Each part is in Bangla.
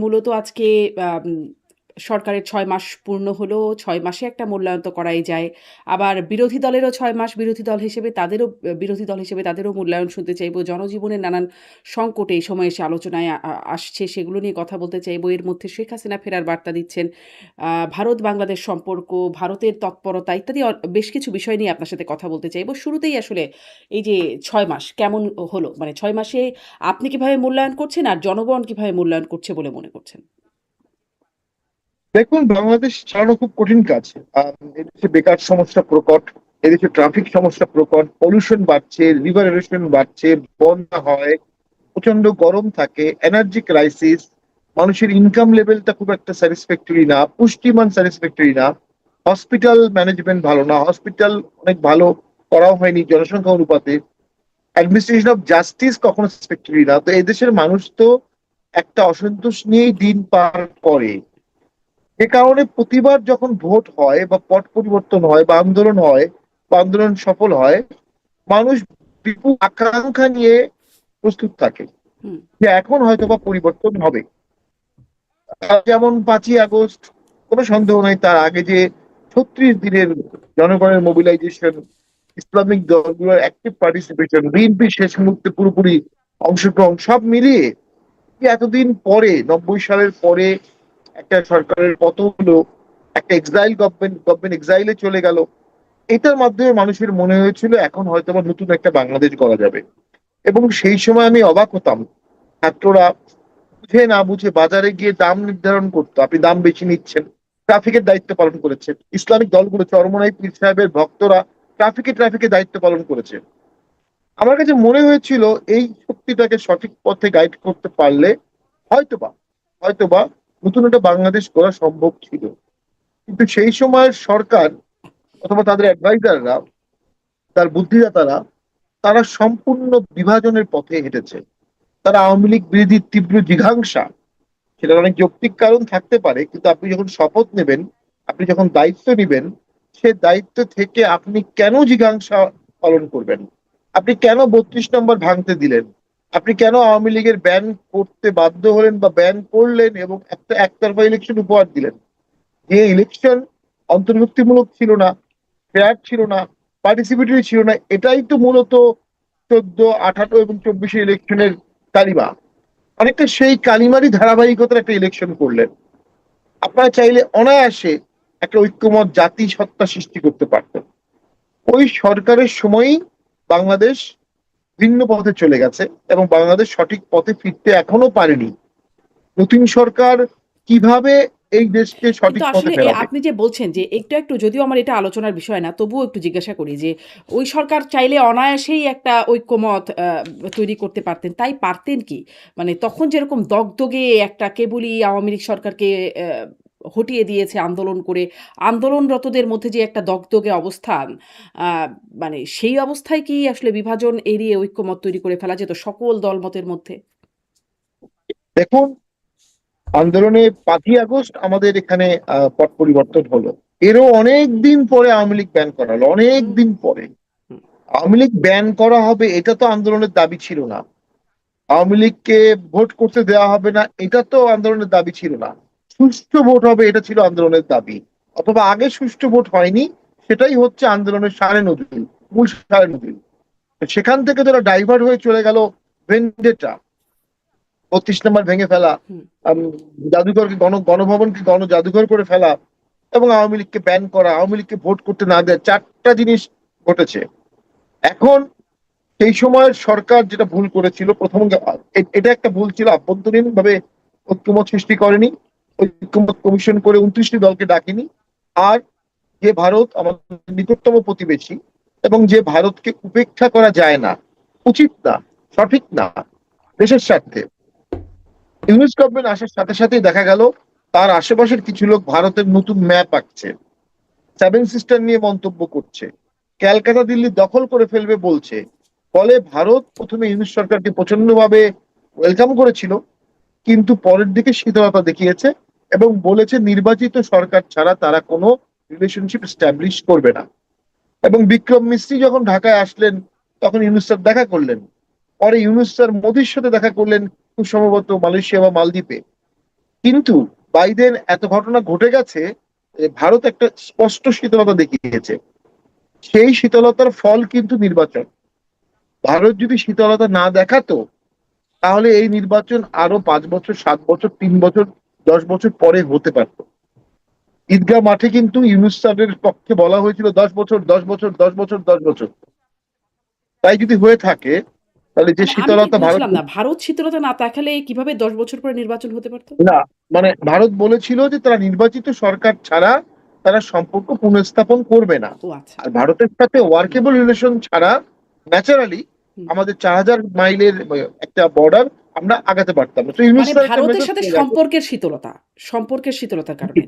মূলত আজকে আম সরকারের ৬ মাস পূর্ণ হলো। ৬ মাসে একটা মূল্যায়ন তো করাই যায়। আবার বিরোধী দলেরও ৬ মাস বিরোধী দল হিসেবে তাদেরও মূল্যায়ন শুনতে চাইবো। জনজীবনের নানান সংকট এই সময়ে এসে আলোচনায় আসছে, সেগুলো নিয়ে কথা বলতে চাইবো। এর মধ্যে শেখ হাসিনা ফেরার বার্তা দিচ্ছেন। ভারত-বাংলাদেশ সম্পর্ক, ভারতের তৎপরতা ইত্যাদি বেশ কিছু বিষয় নিয়ে আপনার সাথে কথা বলতে চাইবো। শুরুতেই আসলে এই যে ৬ মাস কেমন হলো? মানে ৬ মাসে আপনি কিভাবে মূল্যায়ন করছেন আর জনগণ কিভাবে মূল্যায়ন করছে বলে মনে করছেন? দেখুন, বাংলাদেশ চালানো খুব কঠিন কাজ। এদেশে বেকার সমস্যা প্রকট, এদেশে ট্রাফিক সমস্যা প্রকট, পলিউশন বাড়ছে, রিভার এরোশন বাড়ছে, বন্যা হয়, প্রচন্ড গরম থাকে, এনার্জি ক্রাইসিস, মানুষের ইনকাম লেভেলটা খুব একটা স্যাটিসফ্যাক্টরি না, পুষ্টিমান স্যাটিসফ্যাক্টরি না, হসপিটাল ম্যানেজমেন্ট ভালো না, হসপিটাল অনেক ভালো করাও হয়নি জনসংখ্যা অনুপাতে, অ্যাডমিনিস্ট্রেশন অফ জাস্টিস কখনো স্যাটিসফ্যাক্টরি না। তো এই দেশের মানুষ তো একটা অসন্তোষ নিয়েই দিন পার করে। এ কারণে প্রতিবার যখন ভোট হয় বা পট পরিবর্তন হয় বা আন্দোলন হয় বা আন্দোলন সফল হয়, মানুষ বিপুল আকাঙ্ক্ষা নিয়ে প্রস্তুত থাকে হুম। যে এখন হয়তো বা পরিবর্তন হবে। যেমন 5ই আগস্ট, কোনো সন্দেহ নাই তার আগে যে 36 দিনের জনগণের মোবিলাইজেশন, ইসলামিক দলগুলোর অ্যাক্টিভ পার্টিসিপেশন, বিএনপি শেষ মুহূর্তে পুরোপুরি অংশগ্রহণ, সব মিলিয়ে এতদিন পরে 90 সালের পরে একটা সরকারের পতন হলো, একটা এক্সাইল গভর্নমেন্ট এক্সাইলে চলে গেল। এটার মাধ্যমে মানুষের মনে হয়েছিল এখন হয়তো বা নতুন একটা বাংলাদেশ গড়া যাবে। এবং সেই সময় আমি অবাক হতাম, ছাত্ররা বুঝে না বুঝে বাজারে গিয়ে দাম নির্ধারণ করতো, আপনি দাম বেশি নিচ্ছেন, ট্রাফিকের দায়িত্ব পালন করেছে। ইসলামিক দলগুলো, চরমনাই পীর সাহেবের ভক্তরা ট্রাফিকে দায়িত্ব পালন করেছে। আমার কাছে মনে হয়েছিল এই শক্তিটাকে সঠিক পথে গাইড করতে পারলে হয়তোবা হয়তোবা নতুন একটা বাংলাদেশ গড়া সম্ভব ছিল। কিন্তু সেই সময়ের সরকার অথবা তাদের অ্যাডভাইজাররা, তার বুদ্ধিদাতারা, তারা সম্পূর্ণ বিভাজনের পথে হেঁটেছে। তারা আওয়ামী লীগ বিরোধী তীব্র জিঘাংসা, সেটার অনেক যৌক্তিক কারণ থাকতে পারে, কিন্তু আপনি যখন শপথ নেবেন, আপনি যখন দায়িত্ব নিবেন, সে দায়িত্ব থেকে আপনি কেন জিঘাংসা পালন করবেন? আপনি কেন 32 নম্বর ভাঙতে দিলেন? আপনি কেন আওয়ামী লীগের ব্যান করতে বাধ্য হলেন বা ব্যান করলেন এবং একটা একতরফা ইলেকশন উপহার দিলেন? যে ইলেকশন অন্তর্ভুক্তিমূলক ছিল না, ফেয়ার ছিল না, পার্টিসিপেটরি ছিল না, এটাই তো মূলত 14, 18 এবং 24 ইলেকশনের কালিমা। অনেকটা সেই কালিমারই ধারাবাহিকতার একটা ইলেকশন করলেন। আপনারা চাইলে অনায়াসে একটা ঐক্যমত জাতি সত্তা সৃষ্টি করতে পারতেন। ওই সরকারের সময়ই বাংলাদেশ ভিন্ন পথে চলে গেছে এবং বাংলাদেশ সঠিক পথে ফিরতে এখনো পারেনি। নতুন সরকার কিভাবে এই দেশকে কিন্তু সঠিক পথে আসলে ফেরাবে? আপনি যে বলছেন যে একটু যদিও আমার এটা আলোচনার বিষয় না, তবুও একটু জিজ্ঞাসা করি যে ওই সরকার চাইলে অনায়াসেই একটা ঐক্যমত তৈরি করতে পারতেন। তাই পারতেন কি? মানে তখন যেরকম দগদগে একটা কেবলই আওয়ামী লীগ সরকারকে হটিয়ে দিয়েছে আন্দোলন করে, আন্দোলনরতদের মধ্যে যে একটা দগদগে অবস্থান, আ মানে সেই অবস্থায় কি আসলে বিভাজন এড়িয়ে ঐক্যমত তৈরি করে ফেলা যেত সকল দলমতের মধ্যে? দেখুন, আন্দোলনে 5ই আগস্ট আমাদের এখানে পট পরিবর্তন হলো। এরও অনেক দিন পরে আওয়ামী লীগ ব্যান করা হলো, অনেক হুম, দিন পরে। হুম। আওয়ামী লীগ ব্যান করা হবে এটা তো আন্দোলনের দাবি ছিল না। আওয়ামী লীগকে ভোট করতে দেওয়া হবে না এটা তো আন্দোলনের দাবি ছিল না। সুষ্ঠু ভোট হবে এটা ছিল আন্দোলনের দাবি। অথবা আগে সুষ্ঠু ভোট হয়নি, সেটাই হচ্ছে আন্দোলনের সারে নজরুল, মূল সারে নজরুল। সেখান থেকে তারা ডাইভার্ট হয়ে চলে গেল ভেন্ডেটা, 32 নম্বর ভেঙে ফেলা, হুম। আম, জাদুঘরকে গণভবনকে গণ জাদুঘর করে ফেলা এবং আওয়ামী লীগকে ব্যান করা, আওয়ামী লীগকে ভোট করতে না দেয়, চারটা জিনিস ঘটেছে। এখন সেই সময়ের সরকার যেটা ভুল করেছিল, প্রথম এটা একটা ভুল ছিল, আভ্যন্তরীণ ভাবে ঐক্যমত সৃষ্টি করেনি, ঐক্যমত কমিশন করে 29টি দলকে ডাকেনি। আর যে ভারত আমাদের নিকটতম প্রতিবেশী এবং যে ভারতকে উপেক্ষা করা যায় না, উচিত না, সঠিক না দেশের স্বার্থে, ইউনিস গভর্নমেন্ট আসার সাথে সাথেই দেখা গেল তার আশেপাশের কিছু লোক ভারতের নতুন ম্যাপ আঁকছে, 7 সিস্টার নিয়ে মন্তব্য করছে, ক্যালকাটা দিল্লি দখল করে ফেলবে বলছে। ফলে ভারত প্রথমে ইউনিশ সরকারকে প্রচন্ড ভাবে ওয়েলকাম করেছিল, কিন্তু পরের দিকে শীতলতা দেখিয়েছে এবং বলেছে নির্বাচিত সরকার ছাড়া তারা কোনো রিলেশনশিপ স্ট্যাবলিশ করবে না। এবং বিক্রম মিস্ত্রি যখন ঢাকায় আসলেন, তখন ইউনুস স্যার দেখা করলেন। পরে ইউনুস স্যার মোদির সাথে দেখা করলেন, খুব সম্ভবত মালয়েশিয়া বা মালদ্বীপে। কিন্তু বাইডেন এত ঘটনা ঘটে গেছে, ভারত একটা স্পষ্ট শীতলতা দেখিয়েছে। সেই শীতলতার ফল কিন্তু নির্বাচন। ভারত যদি শীতলতা না দেখাতো, তাহলে এই নির্বাচন আরো 5 বছর, 7 বছর, 3 বছর, 10 বছর পরে হতে পারত। ঈদগাহ মাঠে কিন্তু ইউনূস স্যারের পক্ষে বলা হয়েছিল 10 বছর, 10 বছর, 10 বছর, 10 বছর। তাই যদি হয়ে থাকে, তাহলে যে মানে আমি ঠিক শীতলতা ভারত, বুঝলাম না। ভারত শীতলতা না দেখালে কিভাবে ১০ বছর পরে নির্বাচন হতে পারত? না, মানে ভারত বলেছিল যে তারা নির্বাচিত সরকার ছাড়া তারা সম্পর্ক পুনঃস্থাপন করবে না। ও আচ্ছা। আর ভারতের সাথে হুম, ওয়ার্কেবল রিলেশন ছাড়া ন্যাচারালি হুম। আমাদের 4,000 মাইলের একটা বর্ডার আমরা আগাতে পারতাম না। তো ইউনূস মানে স্যার একটা ভারতের মেসেজ সাথে পেয়ে গেছে। সম্পর্কের শীতলতা। সম্পর্কের শীতলতার কারণে।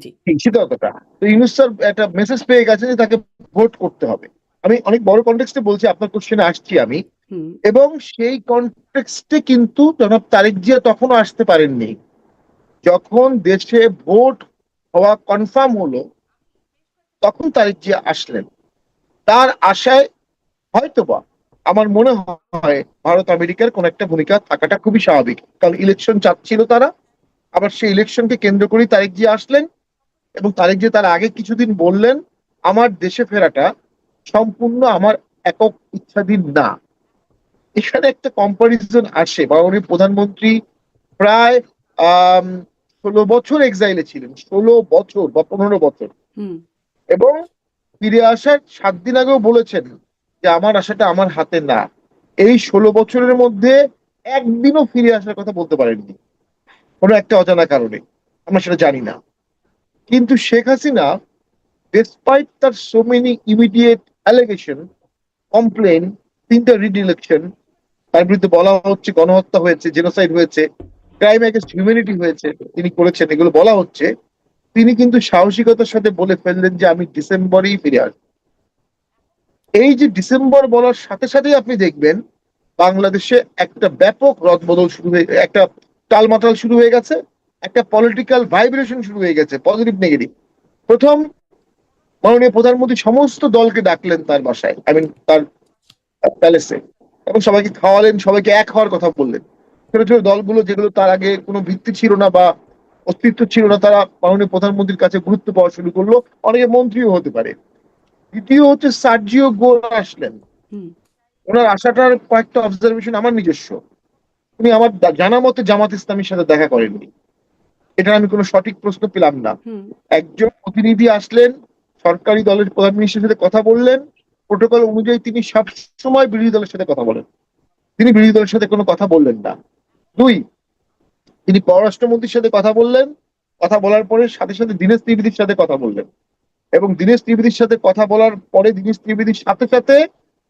জি। ঠিক শীতলতাটা। তো ইউনূস স্যার একটা মেসেজ পেয়ে গেছে যে তাকে ভোট করতে হবে। আমি অনেক বড় কনটেক্সটে বলছি, আপনার কোশ্চেনে আসছি আমি। হুম, এবং সেই কনটেক্সটে কিন্তু জনাব তারেক জিয়া তখনও আসতে পারেননি। যখন দেশে ভোট হওয়া কনফার্ম হলো, তখন তারেক জিয়া আসলেন। তার আশায় হয়তোবা আমার মনে হয় ভারত আমেরিকার কোন একটা ভূমিকা থাকাটা খুবই স্বাভাবিক, কারণ ইলেকশন চাচ্ছিল তারা। আবার সেই ইলেকশনকে কেন্দ্র করেই তারেক জিয়া আসলেন। এবং তারেক জিয়া তার আগে কিছুদিন বললেন, আমার দেশে ফেরাটা সম্পূর্ণ আমার একক ইচ্ছাধীন না। এখানে একটা কম্পারিজন আসে। মাননীয় প্রধানমন্ত্রী প্রায় আহ 16 বছর এক্সাইলে ছিলেন, 16 বছর বা 15 বছর। হুম, এবং ফিরে আসার 7 দিন আগেও বলেছেন যে আমার আশাটা আমার হাতে না। এই 16 বছরের মধ্যে একদিনও ফিরে আসার কথা বলতে পারেননি, কোনো একটা অজানা কারণে, আমরা সেটা জানি না। কিন্তু শেখ হাসিনা, ডেসপাইট তার so many immediate allegation, complain, 3টা রিডিলেকশন, তার বিরুদ্ধে বলা হচ্ছে গণহত্যা হয়েছে, জেনোসাইড হয়েছে, ক্রাইম এগেন্স্ট হিউম্যানিটি হয়েছে, তিনি করেছেন, এগুলো বলা হচ্ছে। তিনি কিন্তু সাহসিকতার সাথে বলে ফেললেন যে আমি ডিসেম্বরেই ফিরে আসবো। এই যে ডিসেম্বর বলার সাথে সাথেই আপনি দেখবেন বাংলাদেশে একটা ব্যাপক রদবদল শুরু হয়ে, একটা টালমাটাল শুরু হয়ে গেছে। একটা পলিটিক্যাল ভাইব্রেশন শুরু হয়ে গেছে, পজিটিভ নেগেটিভ। প্রথম, মাননীয় প্রধানমন্ত্রী সমস্ত দলকে ডাকলেন তার বাসায়, আই মিন তার প্যালেসে, এবং সবাইকে খাওয়ালেন, সবাইকে এক হওয়ার কথা বললেন। ছোট ছোট দলগুলো যেগুলো তার আগে কোনো ভিত্তি ছিল না বা অস্তিত্ব ছিল না, তারা মাননীয় প্রধানমন্ত্রীর কাছে গুরুত্ব পাওয়া শুরু করলো। অনেকে মন্ত্রীও হতে পারে। দ্বিতীয় হচ্ছে সার্জিও গোরা আসলেন। হুম, ওনার আসাটার কয়েকটা অবজারভেশন আমার নিজস্ব। উনি আমার জানা মতে জামাত ইসলামীর সাথে দেখা করেননি। এটা আমি কোনো সঠিক প্রশ্ন পেলাম না। হুম, একজন প্রতিনিধি আসলেন, সরকারি দলের প্রধান মিনিস্টারের সাথে কথা বললেন। প্রোটোকল অনুযায়ী তিনি সব সময় বিরোধী দলের সাথে কথা বলেন, তিনি বিরোধী দলের সাথে কোনো কথা বললেন না। দুই, তিনি পররাষ্ট্রমন্ত্রীর সাথে কথা বললেন। কথা বলার পরে সাথে সাথে দীনেশ ত্রিবেদীর সাথে কথা বললেন। এবং দীনেশ ত্রিবেদীর সাথে কথা বলার পরে দীনেশ ত্রিবেদীর সাথে সাথে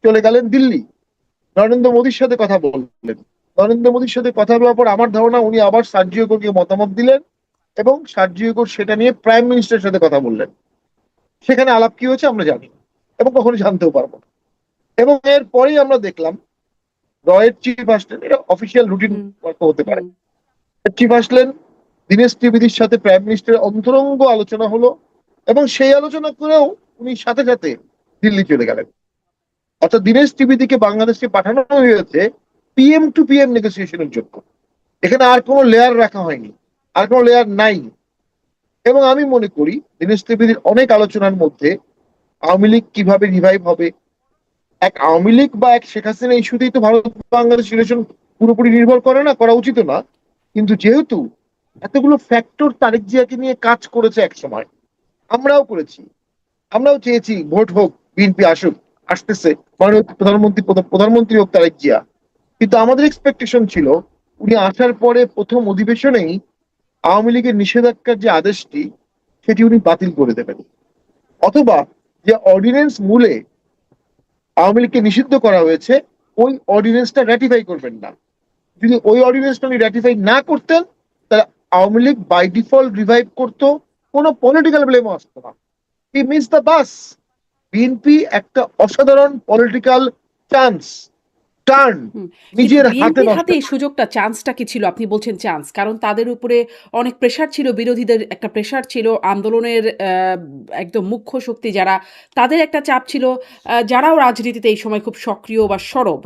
চলে গেলেন দিল্লি, নরেন্দ্র মোদীর সাথে কথা বললেন। নরেন্দ্র মোদীর সাথে কথা বলার পর আমার ধারণা উনি আবার সার্জিও গোরকে মতামত দিলেন, এবং সার্জিও গোর সেটা নিয়ে প্রাইম মিনিস্টারের সাথে কথা বললেন। সেখানে আলাপ কি হয়েছে আমরা জানি না, এবং কখনো জানতেও পারবো না। এবং এর পরেই আমরা দেখলাম রয়ের চিফ আসলেন। এটা অফিসিয়াল রুটিন হুম, হতে পারে। হুম, চিফ আসলেন, দীনেশ ত্রিবেদীর সাথে প্রাইম মিনিস্টারের অন্তরঙ্গ আলোচনা হলো। এবং সেই আলোচনা করেও উনি সাথে সাথে দিল্লি চলে গেলেন। অর্থাৎ দীনেশ ত্রিবেদীকে বাংলাদেশে পাঠানো হয়েছে পিএম টু পিএম নেগোসিয়েশনের জন্য। এখানে আর কোনো লেয়ার রাখা হয়নি, আর কোনো লেয়ার নাই। এবং আমি মনে করি দীনেশ ত্রিবেদীর অনেক আলোচনার মধ্যে আওয়ামী লীগ কিভাবে রিভাইভ হবে, এক আওয়ামী লীগ বা এক শেখ হাসিনা ইস্যুতেই তো ভারত বাংলাদেশ রিলেশন পুরোপুরি নির্ভর করে না, করা উচিত না। কিন্তু যেহেতু এতগুলো ফ্যাক্টর তারেক জিয়াকে নিয়ে কাজ করেছে এক সময়, আমরাও করেছি, আমরাও চেয়েছি ভোট হোক, বিএনপি আসুক, আসতেছে, মাননীয় প্রধানমন্ত্রী, প্রধানমন্ত্রী হোক তারেক জিয়া। কিন্তু আমাদের এক্সপেকটেশন ছিল উনি আসার পরে প্রথম অধিবেশনেই আওয়ামী লীগের নিষেধাজ্ঞার যে আদেশটি, সেটি উনি বাতিল করে দেবেন। অথবা যে অর্ডিন্যান্স মূলে আওয়ামী লীগকে নিষিদ্ধ করা হয়েছে, ওই অর্ডিন্যান্সটা র্যাটিফাই করবেন না। যদি ওই অর্ডিন্যান্সটা উনি র্যাটিফাই না করতেন, তাহলে Awami League by default revive করতো, কোনো পলিটিক্যাল ব্লেমও আসতো না। He miss the bus. BNP একটা অসাধারণ পলিটিক্যাল চান্স, টার্ন হুম। কিন্তু নিজের হাতে বিএনপির নষ্ট হাতে এই করে। সুযোগটা, চান্সটা কি ছিল? আপনি বলছেন চান্স। কারণ তাদের উপরে অনেক প্রেশার ছিল, বিরোধীদের একটা প্রেশার ছিল। আন্দোলনের একদম মুখ্য শক্তি যারা, তাদের একটা চাপ ছিল। যারাও রাজনীতিতে এই সময় খুব সক্রিয় বা সরব।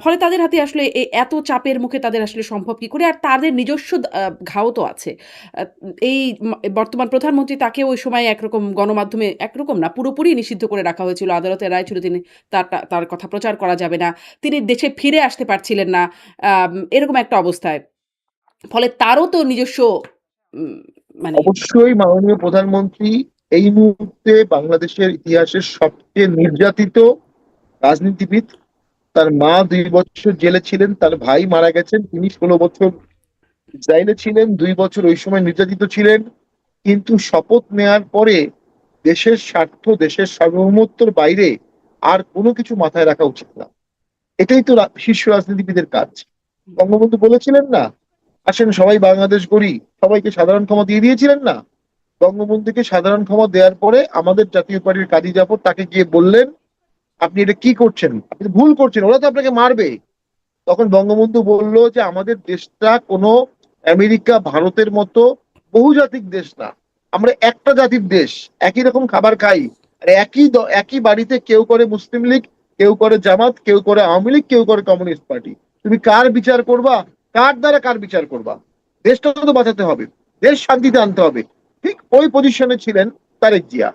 ফলে তাদের হাতে আসলে এত চাপের মুখে তাদের আসলে সম্ভব কি করে? আর তাদের নিজস্ব ঘাও তো আছে। আ এই বর্তমান প্রধানমন্ত্রী, তাকেও ওই সময় একরকম গণমাধ্যমে, একরকম না, পুরোপুরি নিষিদ্ধ করে রাখা হয়েছিল। আদালতের রায় ছিল তিনি, তার কথা প্রচার করা যাবে না। তিনি দেশে ফিরে আসতে পারছিলেন না। এরকম একটা অবস্থায়। ফলে তারও তো নিজস্ব উম মানে অবশ্যই মাননীয় প্রধানমন্ত্রী এই মুহূর্তে বাংলাদেশের ইতিহাসের সবচেয়ে নির্যাতিত রাজনীতিবিদ। তার মা 2 বছর জেলে ছিলেন, তার ভাই মারা গেছেন, তিনি 16 বছর ইসরায়েলে ছিলেন, 2 বছর ওই সময় নির্যাতিত ছিলেন। কিন্তু শপথ নেয়ার পরে দেশের স্বার্থ, দেশের সার্বভৌমত্বের বাইরে আর কোনো কিছু মাথায় রাখা উচিত না। এটাই তো শীর্ষ রাজনীতিবিদের কাজ। বঙ্গবন্ধু বলেছিলেন না, আসেন সবাই বাংলাদেশ গড়ি, সবাইকে সাধারণ ক্ষমা দিয়ে দিয়েছিলেন না? বঙ্গবন্ধুকে সাধারণ ক্ষমা দেওয়ার পরে আমাদের জাতীয় পার্টির কাজী জাফর তাকে গিয়ে বললেন, আপনি এটা কি করছেন, আপনি তো ভুল করছেন, ওরা তো আপনাকে মারবে। তখন বঙ্গবন্ধু বলল যে আমাদের দেশটা কোনো আমেরিকা ভারতের মতো বহুজাতিক দেশ না, আমরা একটা জাতির দেশ, একই রকম খাবার খাই, আর একই বাড়িতে কেউ করে মুসলিম লীগ, কেউ করে জামাত, কেউ করে আওয়ামী লীগ, কেউ করে কমিউনিস্ট পার্টি। তুমি কার বিচার করবা? কার দ্বারা কার বিচার করবা? দেশটা তো বাঁচাতে হবে, দেশ শান্তিতে আনতে হবে। ঠিক ওই পজিশনে ছিলেন তারেক জিয়া।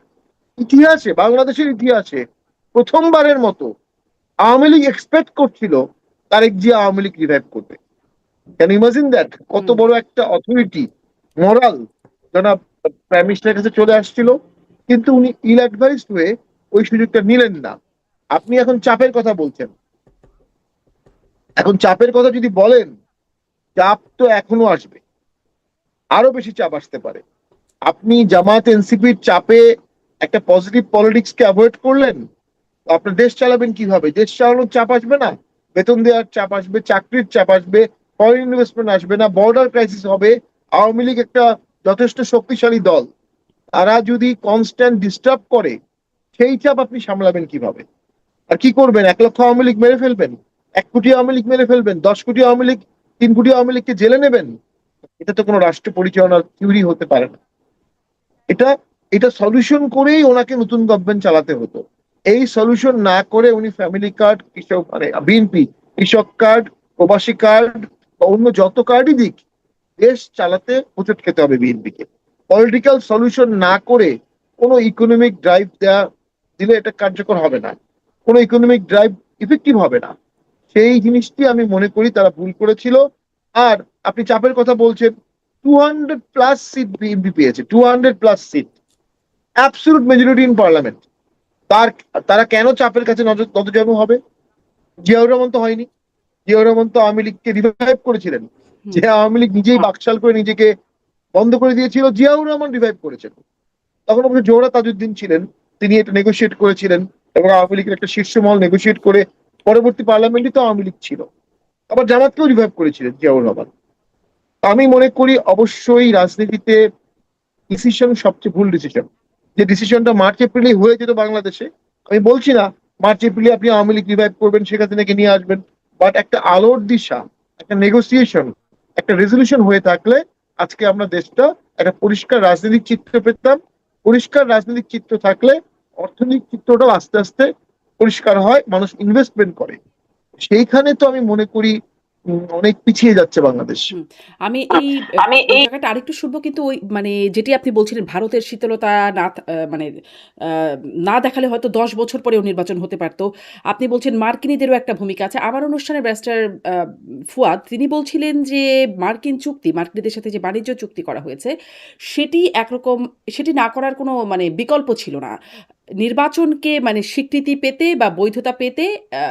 ইতিহাসে, বাংলাদেশের ইতিহাসে প্রথমবারের মতো আওয়ামী লীগ এক্সপেক্ট করছিল তারেক জিয়া আওয়ামী লীগ রিভাইভ করবে। Can imagine that? কত হুম, বড় একটা অথরিটি, মোরাল জনাব প্রাইম মিনিস্টারের কাছে চলে আসছিল, কিন্তু উনি ইল অ্যাডভাইসড হয়ে ওই সুযোগটা নিলেন না। আপনি এখন চাপের কথা বলছেন, এখন চাপের কথা যদি বলেন, চাপ তো এখনো আসবে, আরো বেশি চাপ আসতে পারে। আপনি জামাত এনসিপির চাপে একটা পজিটিভ পলিটিক্স কে অ্যাভয়েড করলেন, আপনার দেশ চালাবেন কিভাবে? দেশ চালানোর চাপ আসবে না? বেতন দেওয়ার চাপ আসবে, চাকরির চাপ আসবে, ফরেন ইনভেস্টমেন্ট আসবে না, বর্ডার ক্রাইসিস হবে। আওয়ামী লীগ একটা যথেষ্ট শক্তিশালী দল, তারা যদি কনস্ট্যান্ট ডিস্টার্ব করে, সেই চাপ আপনি সামলাবেন কিভাবে? আর কি করবেন? 1 লক্ষ আওয়ামী লীগ মেরে ফেলবেন? 1 কোটি আওয়ামী লীগ মেরে ফেলবেন? 10 কোটি আওয়ামী লীগ, 3 কোটি আওয়ামী লীগকে জেলে নেবেন? এটা তো কোনো রাষ্ট্র পরিচালনার থিওরি হতে পারে না। এটা এটা সলিউশন করেই ওনাকে নতুন গভর্নমেন্ট চালাতে হতো। এই সলিউশন না করে উনি ফ্যামিলি কার্ড, কৃষক মানে বিএনপি কৃষক কার্ড, প্রবাসী কার্ড বা অন্য যত কার্ডই দিক, দেশ চালাতে হোঁচট খেতে হবে বিএনপি কে। পলিটিক্যাল সলিউশন না করে কোনো ইকোনমিক ড্রাইভ দিলে এটা কার্যকর হবে না, কোনো ইকোনমিক ড্রাইভ ইফেক্টিভ হবে না। সেই জিনিসটি আমি মনে করি তারা ভুল করেছিল। আর আপনি চাপের কথা বলছেন, 200+ সিট বিএনপি পেয়েছে, 200+ seat, absolute majority in parliament. তার তারা কেন চাপের কাছে নতজানু হবে? জিয়াউর রহমান তো হয়নি। জিয়াউর রহমান তো আওয়ামী লীগকে রিভাইভ করেছিলেন। হুম, যে আওয়ামী লীগ নিজেই বাকশাল করে নিজেকে বন্ধ করে দিয়েছিল, জিয়াউর রহমান রিভাইভ করেছেন। তখন অবশ্য জোহরা তাজউদ্দিন ছিলেন, তিনি এটা নেগোশিয়েট করেছিলেন এবং আওয়ামী লীগের একটা শীর্ষ মহল নেগোশিয়েট করে পরবর্তী পার্লামেন্টে তো আওয়ামী লীগ ছিল। আবার জামাতকেও রিভাইভ করেছিলেন জিয়াউর রহমান। আমি মনে করি অবশ্যই রাজনীতিতে ডিসিশন সবচেয়ে ভুল ডিসিশন। যে ডিসিশনটা মার্চ এপ্রিলে হয়ে যেত বাংলাদেশে, আমি বলছি না মার্চ এপ্রিলে আপনি আওয়ামী লীগ রিভাইভ করবেন, শেখ হাসিনাকে নিয়ে আসবেন, বাট একটা আলোর দিশা, একটা নেগোসিয়েশন, একটা রেজলিউশন হয়ে থাকলে আজকে আমরা দেশটা একটা পরিষ্কার রাজনৈতিক চিত্র পেতাম। পরিষ্কার রাজনৈতিক চিত্র থাকলে অর্থনৈতিক চিত্রটাও আস্তে আস্তে পরিষ্কার হয়, মানুষ ইনভেস্টমেন্ট করে। সেইখানে তো আমি মনে করি অনেক পিছিয়ে যাচ্ছে বাংলাদেশ। হুম। আমি ওই জায়গাটা আরেকটু শুনবো, কিন্তু ওই মানে যেটি আপনি বলছিলেন, ভারতের শীতলতা না মানে আ না দেখালে হয়তো ১০ বছর পরেও নির্বাচন হতে পারত। আপনি বলছেন মার্কিনীদেরও একটা ভূমিকা আছে। আমার অনুষ্ঠানে ব্যারিস্টার আ ফুয়াদ, তিনি বলছিলেন যে মার্কিন চুক্তি, মার্কিনীদের সাথে যে বাণিজ্য চুক্তি করা হয়েছে, সেটি একরকম, সেটি না করার কোনো মানে বিকল্প ছিল না। নির্বাচনকে মানে স্বীকৃতি পেতে বা বৈধতা পেতে আ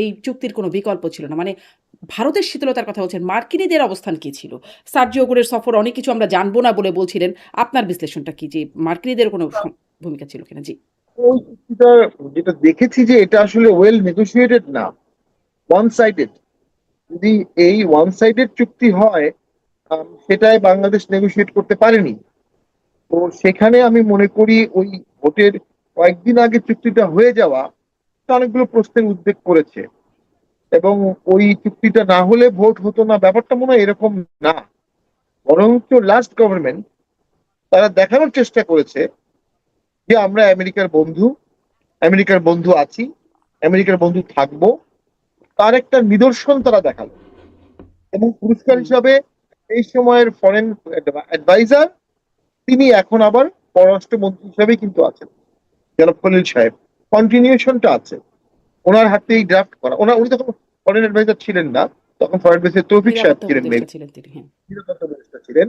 এই চুক্তির কোনো বিকল্প ছিল না। মানে ভারতের শীতলতার কথা বলছেন, মার্কিনীদের অবস্থান কি ছিল? সার্জিও ওগুরের সফর, অনেক কিছু আমরা জানবো না বলে বলছিলেন। আপনার বিশ্লেষণটা কি, যে মার্কিনীদের কোনো ভূমিকা ছিল কিনা? জি। ওই চুক্তিটা যেটা দেখেছি যে এটা আসলে ওয়েল নেগোসিয়েটেড না, ওয়ান সাইডেড। যদি এই ওয়ান সাইডেড চুক্তি হয়, সেটাই বাংলাদেশ নেগোসিয়েট করতে পারেনি। তো সেখানে আমি মনে করি ওই ভোটের কয়েকদিন আগে চুক্তিটা হয়ে যাওয়া তা অনেকগুলো প্রশ্নের উদ্বেগ করেছে। এবং ওই চুক্তিটা না হলে ভোট হতো না, ব্যাপারটা মনে হয় এরকম না। বরঞ্চ লাস্ট গভর্নমেন্ট তারা দেখানোর চেষ্টা করেছে যে আমরা আমেরিকার বন্ধু আছি, আমেরিকার বন্ধু থাকবো, তার একটা নিদর্শন তারা দেখালো। এবং পুরস্কার হুম, হিসাবে এই সময়ের ফরেন অ্যাডভাইজার তিনি এখন আবার পররাষ্ট্রমন্ত্রী হিসাবে কিন্তু আছেন, জনাব খলিল সাহেব। কন্টিনিউশনটা আছে ওনার হাতেই ড্রাফট করা। উনি তখন ফরেন অ্যাডভাইজার ছিলেন না, তখন ফরেন অ্যাডভাইজার তৌফিক সাহেব নিরাপত্তা ছিলেন, উপদেষ্টা ছিলেন তিনি, হ্যাঁ। নিরাপত্তা উপদেষ্টা ছিলেন।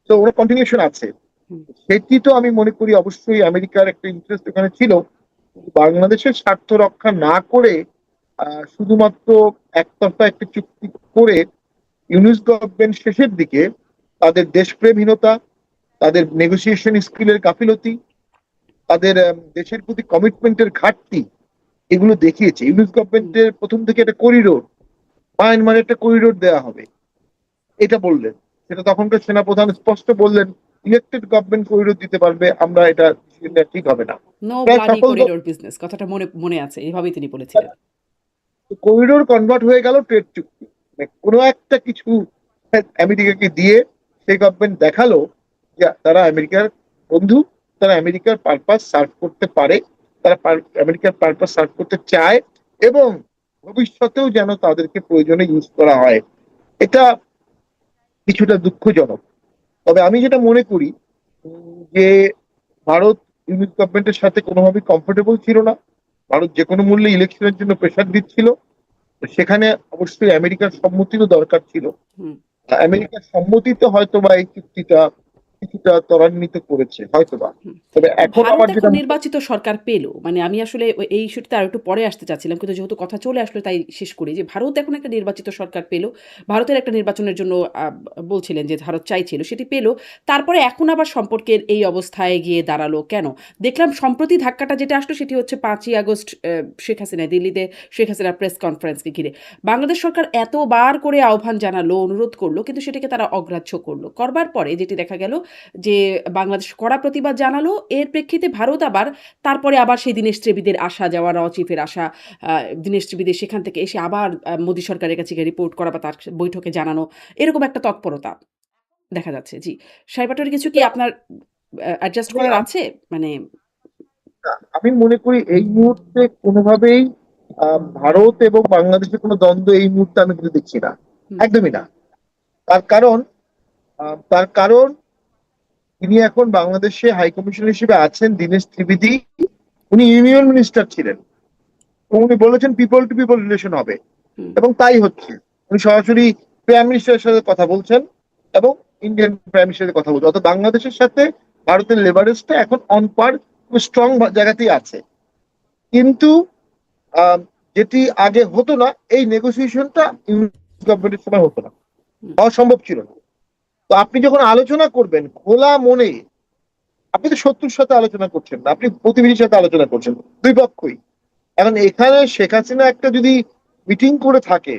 তো ওনার কন্টিনিউশন আছে। হুম, সেটি তো আমি মনে করি অবশ্যই আমেরিকার একটা ইন্টারেস্ট ওখানে ছিল। বাংলাদেশের স্বার্থ রক্ষা না করে শুধুমাত্র একতরফা একটা চুক্তি করে ইউনুস গভর্নমেন্ট শেষের দিকে তাদের দেশপ্রেমহীনতা, তাদের নেগোসিয়েশন স্কিলের গাফিলতি, তাদের দেশের প্রতি কমিটমেন্টের ঘাটতি, এগুলো দেখিয়েছে। ইউনুস হুম, গভর্নমেন্টের প্রথম থেকে একটা করিডোর, মায়ানমারে একটা করিডোর দেওয়া হবে এটা বললেন, সেটা তখনকার সেনাপ্রধান স্পষ্ট বললেন ইলেকটেড গভর্নমেন্ট করিডোর দিতে পারবে, আমরা এটা ঠিক হবে না। নো প্রায় ব্লাডি সকল করিডোর বিজনেস কথাটা মনে মনে আছে, এভাবেই তিনি বলেছিলেন। করিডোর কনভার্ট হয়ে গেল ট্রেড চুক্তি। মানে কোনো একটা কিছু আমেরিকাকে দিয়ে সেই গভর্নমেন্ট দেখালো যে তারা আমেরিকার বন্ধু, তারা আমেরিকার পারপাস সার্ভ করতে পারে, তারা আমেরিকার পারপাস সার্ভ করতে চায়, এবং ভবিষ্যতেও যেন তাদেরকে প্রয়োজনে ইউজ করা হয়। এটা কিছুটা দুঃখজনক। তবে আমি যেটা মনে করি যে ভারত ইউনিট গভর্নমেন্টের সাথে কোনোভাবেই কমফোর্টেবল ছিল না। ভারত যে কোনো মূল্যে ইলেকশনের জন্য প্রেশার দিচ্ছিল। তো সেখানে অবশ্যই আমেরিকার সম্মতিরও দরকার ছিল। হুম। আমেরিকার সম্মতিতে হয়তোবা এই চুক্তিটা কিছুটা ত্বরান্বিত করেছে হয়তোবা। হুম। তবে তো এখন ভারত আমার এখন যেটা নির্বাচিত সরকার পেল। মানে আমি আসলে এই ইস্যুটাতে আরেকটু পরে আসতে চাচ্ছিলাম। কিন্তু যেহেতু কথা চলে আসলো তাই শেষ করি যে ভারত এখন একটা নির্বাচিত সরকার পেল। ভারতের একটা নির্বাচনের জন্য বলছিলেন যে ভারত চাইছিল সেটি পেল। তারপরে এখন আবার সম্পর্কের এই অবস্থায় গিয়ে দাঁড়ালো কেন? দেখলাম সম্প্রতি ধাক্কাটা যেটা আসলো সেটি হচ্ছে ৫ই আগস্ট শেখ হাসিনা দিল্লিতে শেখ হাসিনার প্রেস কনফারেন্সকে ঘিরে। বাংলাদেশ সরকার এতবার করে আহ্বান জানালো, অনুরোধ করলো কিন্তু সেটাকে তারা অগ্রাহ্য করলো। করবার পরে যেটি দেখা গেল যে বাংলাদেশ কড়া প্রতিবাদ জানালো। এর প্রেক্ষিতে ভারত আবার তারপরে আবার সেই দীনেশ ত্রিবেদীর আসা যাওয়া, র চিফের আসা, দীনেশ ত্রিবেদীর সেখান থেকে এসে আবার মোদী সরকারের কাছে গিয়ে রিপোর্ট করা বা তার বৈঠকে জানানো, এরকম একটা তৎপরতা দেখা যাচ্ছে। জি। সাহেব পাটোয়ারি কিছু কি আপনার অ্যাডজাস্ট আমি করার আছে? মানে আমি মনে করি এই মুহূর্তে কোনোভাবেই ভারত এবং বাংলাদেশের কোনো দ্বন্দ্ব এই মুহূর্তে আমি কিন্তু দেখছি না, হুম, একদমই না। তার কারণ তার কারণ তিনি এখন বাংলাদেশে হাই কমিশনার হিসেবে আছেন দীনেশ ত্রিবেদী। উনি ইউনিয়ন মিনিস্টার ছিলেন এবং উনি বলেছেন পিপল টু পিপল রিলেশন হবে, হুম, এবং তাই হচ্ছে। উনি সরাসরি প্রাইম মিনিস্টারের সাথে কথা বলছেন এবং ইন্ডিয়ান প্রাইম মিনিস্টারের কথা বলছেন, অর্থাৎ বাংলাদেশের সাথে ভারতের লেভারেজটা এখন অন পার স্ট্রং জায়গাতেই আছে। কিন্তু আহ, যেটি আগে হতো না, এই নেগোসিয়েশনটা গভর্নমেন্টের সময় হতো না, হুম, অসম্ভব ছিল না। তো আপনি যখন আলোচনা করবেন খোলা মনে, আপনি তো শত্রুর সাথে আলোচনা করছেন না, আপনি প্রতিবেশীর সাথে আলোচনা করছেন, দুই পক্ষই। এখন এখানে শেখ হাসিনা একটা যদি মিটিং করে থাকে,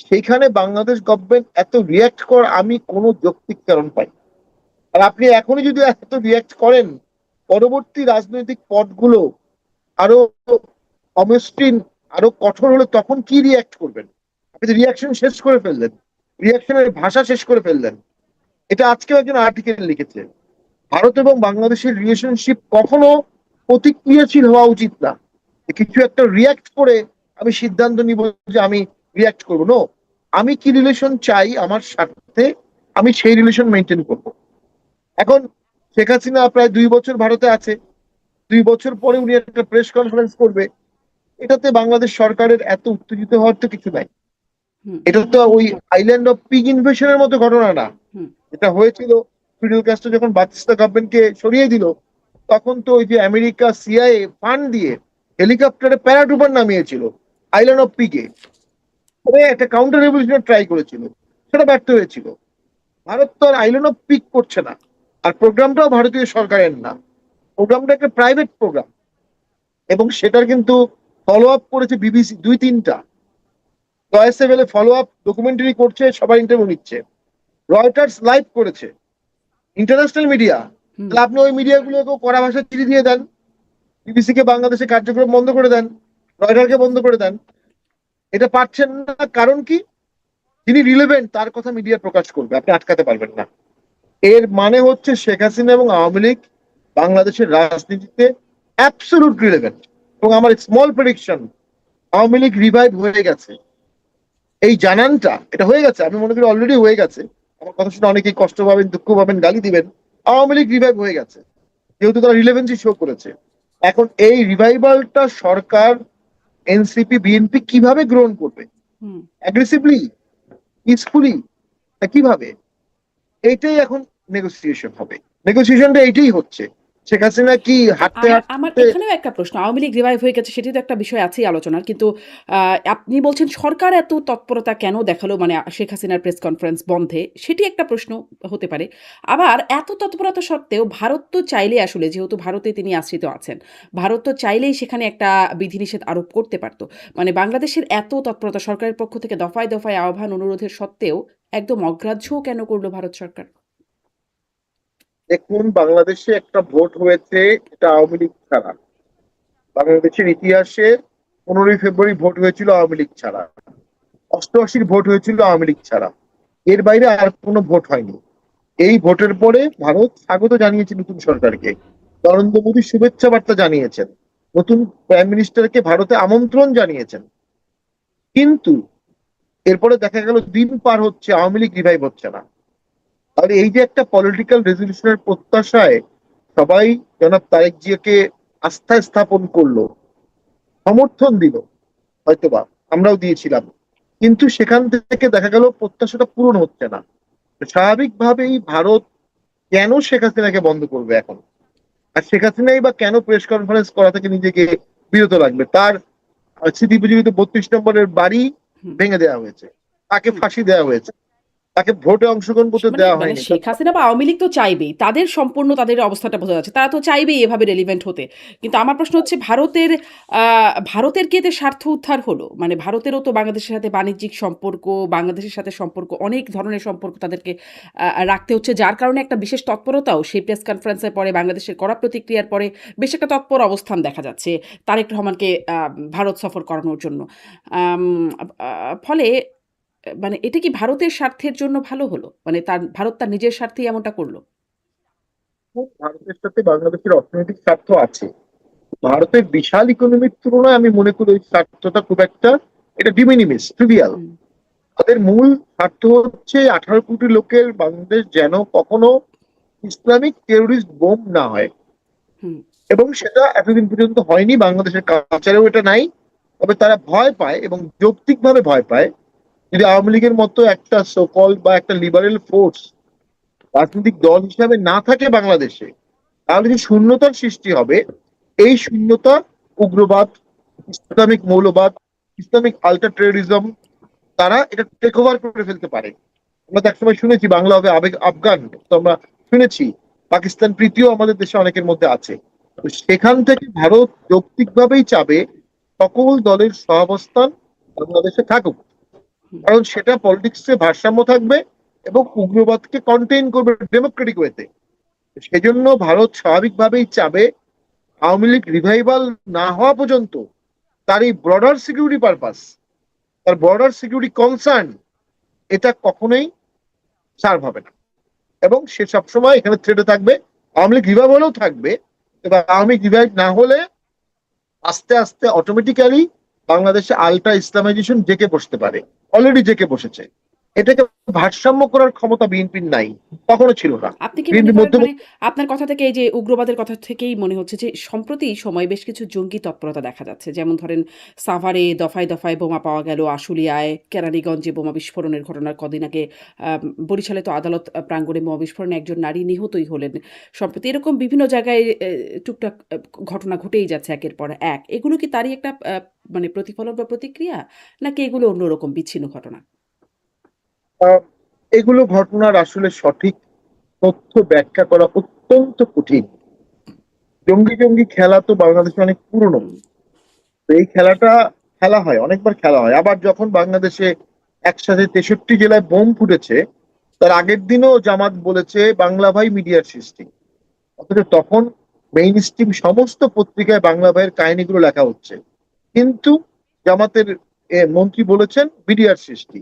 সেইখানে বাংলাদেশ গভর্নমেন্ট এত রিয়াক্ট কর আমি কোনো যৌক্তিক কারণ পাই না। আর আপনি এখনই যদি এত রিয়াক্ট করেন, পরবর্তী রাজনৈতিক পথগুলো আরো অমসৃণ, আরো কঠোর হলে তখন কি রিয়াক্ট করবেন? আপনি তো রিয়াকশন শেষ করে ফেললেন, রিয়াকশনের ভাষা শেষ করে ফেললেন। এটা আজকেও একজন আর্টিকেল লিখেছে, ভারত এবং বাংলাদেশের রিলেশনশিপ কখনো প্রতিক্রিয়াশীল হওয়া উচিত না। কিছু একটা রিয়াক্ট করে আমি সিদ্ধান্ত নিব যে আমি রিয়াক্ট করবো, নো। আমি কি রিলেশন চাই আমার সাথে, আমি সেই রিলেশন মেনটেন করব। এখন শেখ হাসিনা প্রায় ২ বছর ভারতে আছে, ২ বছর পরে উনি একটা প্রেস কনফারেন্স করবে, এটাতে বাংলাদেশ সরকারের এত উত্তেজিত হওয়ার তো কিছু নাই। হুম, এটা তো ওই আইল্যান্ড অফ পিগ ইনভেশনের মতো ঘটনা না। হুম, এটা হয়েছিল ফিডেল ক্যাস্ট্রো যখন বাতিস্তা গভর্নমেন্টকে সরিয়ে দিল, তখন তো ওই যে আমেরিকা সিআইএ ফান্ড দিয়ে হেলিকপ্টারে প্যারাট্রুপার নামিয়েছিল আইল্যান্ড অফ পিকে, তবে একটা কাউন্টার রেভলিউশন ট্রাই করেছিল, সেটা ব্যর্থ হয়েছিল। ভারত তো আর আইল্যান্ড অফ পিক করছে না, আর প্রোগ্রামটাও ভারতীয় সরকারের না, প্রোগ্রামটা একটা প্রাইভেট প্রোগ্রাম। এবং সেটার কিন্তু ফলো আপ করেছে বিবিসি ২-৩টা, Deutsche Welle follow up documentary করছে, সবাই ইন্টারভিউ নিচ্ছে, রয়টার্স লাইভ করেছে, ইন্টারন্যাশনাল মিডিয়া। হুম, তাহলে আপনি ওই মিডিয়াগুলোকে কড়া ভাষায় চিঠি দিয়ে দেন, বিবিসি কে বাংলাদেশে কার্যক্রম বন্ধ করে দেন, রয়টারকে বন্ধ করে দেন। এটা পারছেন না, কারণ কি? যিনি রিলেভেন্ট তার কথা মিডিয়া প্রকাশ করবে, আপনি আটকাতে পারবেন না। এর মানে হচ্ছে শেখ হাসিনা এবং আওয়ামী লীগ বাংলাদেশের রাজনীতিতে অ্যাবসলুট রিলেভেন্ট। এবং আমার small prediction, Awami League revive হয়ে গেছে। এই জানানটা এটা হয়ে গেছে, আমি মনে করি অলরেডি হয়ে গেছে। আমার কথা শুনে অনেকেই কষ্ট পাবেন, দুঃখ পাবেন, গালি দিবেন। আওয়ামী লীগ রিভাইভ হয়ে গেছে, যেহেতু তারা রিলেভেন্সি শো করেছে। এখন এই রিভাইভালটা সরকার, এনসিপি, বিএনপি কিভাবে গ্রহণ করবে? হুম। অ্যাগ্রেসিভলি, পিসফুলি, কিভাবে? এইটাই এখন নেগোসিয়েশন হবে। নেগোসিয়েশনটা এইটাই হচ্ছে। শেখ হাসিনা কি হাঁটতে আমার আমার হাঁটতে এখানেও একটা প্রশ্ন। আওয়ামী লীগ রিভাইভ হয়ে গেছে সেটি তো একটা বিষয় আছেই আলোচনার। কিন্তু আপনি বলছেন সরকার এত তৎপরতা কেন দেখালো মানে শেখ হাসিনার প্রেস কনফারেন্স বন্ধে? সেটি একটা প্রশ্ন হতে পারে। আবার এত তৎপরতা সত্ত্বেও ভারত তো চাইলেই আসলে যেহেতু ভারতে তিনি আশ্রিত আছেন, ভারত তো চাইলেই সেখানে একটা বিধিনিষেধ আরোপ করতে পারত। মানে বাংলাদেশের এত তৎপরতা সরকারের পক্ষ থেকে দফায়, দফায় আহ্বান অনুরোধের সত্ত্বেও একদম অগ্রাহ্যও কেন করল ভারত সরকার? দেখুন, বাংলাদেশে একটা ভোট হয়েছে, এটা আওয়ামী লীগ ছাড়া। বাংলাদেশের ইতিহাসে 15ই ফেব্রুয়ারি ভোট হয়েছিল আওয়ামী লীগ ছাড়া। 88-র ভোট হয়েছিল আওয়ামী লীগ ছাড়া। এর বাইরে আর কোনো ভোট হয়নি। এই ভোটের পরে ভারত স্বাগত জানিয়েছে নতুন সরকারকে। নরেন্দ্র মোদী শুভেচ্ছা বার্তা জানিয়েছেন, নতুন প্রাইম মিনিস্টারকে ভারতে আমন্ত্রণ জানিয়েছেন। কিন্তু এরপরে দেখা গেল দিন পার হচ্ছে, আওয়ামী লীগ রিভাইভ হচ্ছে না। তাহলে এই যে একটা পলিটিক্যাল রেজলিউশনের প্রত্যাশায় সবাই জনাব তারেক জিয়াকে আস্থায় স্থাপন করলো, সমর্থন দিল, হয়তোবা আমরাও দিয়েছিলাম, কিন্তু সেখান থেকে দেখা গেল প্রত্যাশাটা পূরণ হচ্ছে না। স্বাভাবিকভাবেই ভারত কেন শেখ হাসিনাকে বন্ধ করবে এখন? আর শেখ হাসিনাই বা কেন প্রেস কনফারেন্স করা থেকে নিজেকে বিরত রাখবে? তার স্মৃতিবিজড়িত 32 নম্বরের বাড়ি হুম, ভেঙে দেওয়া হয়েছে, তাকে হুম। ফাঁসি দেওয়া হয়েছে, তাকে ভোটে অংশগ্রহণ করতে মানে দেওয়া মানে হয়নি। শেখ হাসিনা বা আওয়ামী লীগ তো চাইবেই। তাদের সম্পূর্ণ তাদের অবস্থাটা বোঝা যাচ্ছে। তারা তো চাইবেই এভাবে রেলিভেন্ট হতে। কিন্তু আমার প্রশ্ন হচ্ছে আ ভারতের কি এতে স্বার্থ উদ্ধার হলো? মানে ভারতেরও তো বাংলাদেশের সাথে বাণিজ্যিক সম্পর্ক, বাংলাদেশের সাথে সম্পর্ক, অনেক ধরনের সম্পর্ক তাদেরকে রাখতে হচ্ছে। যার কারণে একটা বিশেষ তৎপরতাও সেই প্রেস কনফারেন্সের পরে বাংলাদেশের কড়া প্রতিক্রিয়ার পরে বেশ একটা তৎপর অবস্থান দেখা যাচ্ছে তারেক রহমানকে ভারত সফর করানোর জন্য। আম আ ফলে মানে এটা কি ভারতের স্বার্থের জন্য ভালো হলো? মানে ভারত তার নিজের স্বার্থেই এমনটা করল? ভারতের সাথে বাংলাদেশের অর্থনৈতিক স্বার্থ আছে। ভারতের বিশাল ইকোনমির তুলনায় আমি মনে করি ওই স্বার্থটা খুব একটা, এটা ডিমিনিমিস, ট্রিভিয়াল। হুম, তাদের মূল স্বার্থ হচ্ছে 18 কোটি লোকের বাংলাদেশ যেন কখনো ইসলামিক টেরোরিস্ট বোম না হয়। হুম, এবং সেটা এতদিন পর্যন্ত হয়নি, বাংলাদেশের কালচারেও এটা নাই। তবে তারা ভয় পায় এবং যৌক্তিকভাবে ভয় পায়, যদি আওয়ামী লীগের মতো একটা সোকল বা একটা লিবারেল ফোর্স রাজনৈতিক দল হিসাবে না থাকে বাংলাদেশে, তাহলে যে শূন্যতার সৃষ্টি হবে, এই শূন্যতা উগ্রবাদ, ইসলামিক মৌলবাদ, ইসলামিক আল্ট্রা টেরোরিজম, তারা এটা টেক ওভার করে ফেলতে পারে। আমরা তো একসময় শুনেছি বাংলা হবে আবেগ আফগান, তো আমরা শুনেছি পাকিস্তান প্রীতিও আমাদের দেশে অনেকের মধ্যে আছে। তো সেখান থেকে ভারত যৌক্তিকভাবেই চাবে সকল দলের সহাবস্থান বাংলাদেশে থাকুক, হুম, কারণ সেটা পলিটিক্সে ভারসাম্য থাকবে এবং উগ্রবাদকে কন্টেইন করবে ডেমোক্রেটিক ওয়েতে। সেজন্য ভারত স্বাভাবিকভাবেই চাবে আওয়ামী লীগ রিভাইভাল না হওয়া পর্যন্ত তার এই ব্রডার সিকিউরিটি পারপাস, তার বর্ডার সিকিউরিটি কনসার্ন, এটা কখনোই সার্ভ হবে না। এবং সে সবসময় এখানে থ্রেটে থাকবে। আওয়ামী লীগ রিভাইভ হলেও থাকবে, এবার আওয়ামী লীগ রিভাইভ না হলে আস্তে আস্তে অটোমেটিক্যালি বাংলাদেশে আলট্রা ইসলামাইজেশন জেকে বসতে পারে, অলরেডি জেকে বসেছে। এটাকে ভারসাম্য করার ক্ষমতা বিএনপির নাই, কখনো ছিল না। আপনি কি মনে বিএনপি করেন মানে মধ্যবর্তী। আপনার কথা থেকে এই যে উগ্রবাদের কথা থেকেই মনে হচ্ছে যে সম্প্রতি সময়ে বেশ কিছু জঙ্গি তৎপরতা দেখা যাচ্ছে। যেমন ধরেন সাভারে দফায়, দফায় বোমা পাওয়া গেল, আশুলিয়ায়, কেরানীগঞ্জে বোমা বিস্ফোরণের ঘটনার কদিন আগে বরিশালে তো আদালত প্রাঙ্গণে বোমা বিস্ফোরণে একজন নারী নিহতই হলেন। সম্প্রতি এরকম বিভিন্ন জায়গায় টুকটাক ঘটনা ঘটেই যাচ্ছে একের পর এক। এগুলো কি তারই একটা মানে প্রতিফলন বা প্রতিক্রিয়া? নাকি এগুলো অন্যরকম বিচ্ছিন্ন ঘটনা? এগুলো ঘটনার আসলে সঠিক তথ্য ব্যাখ্যা করা অত্যন্ত কঠিন। জঙ্গি জঙ্গি খেলা তো বাংলাদেশে অনেক পুরনো। হুম, তো এই খেলাটা খেলা হয়, অনেকবার খেলা হয়। আবার যখন বাংলাদেশে একসাথে 63 জেলায় বোম ফুটেছে, তার আগের দিনও জামাত বলেছে বাংলা ভাই মিডিয়ার সৃষ্টি। অথচ তখন মেইন স্ট্রিম সমস্ত পত্রিকায় বাংলা ভাইয়ের কাহিনীগুলো লেখা হচ্ছে। কিন্তু জামাতের মন্ত্রী বলেছেন বিডিআর সৃষ্টি।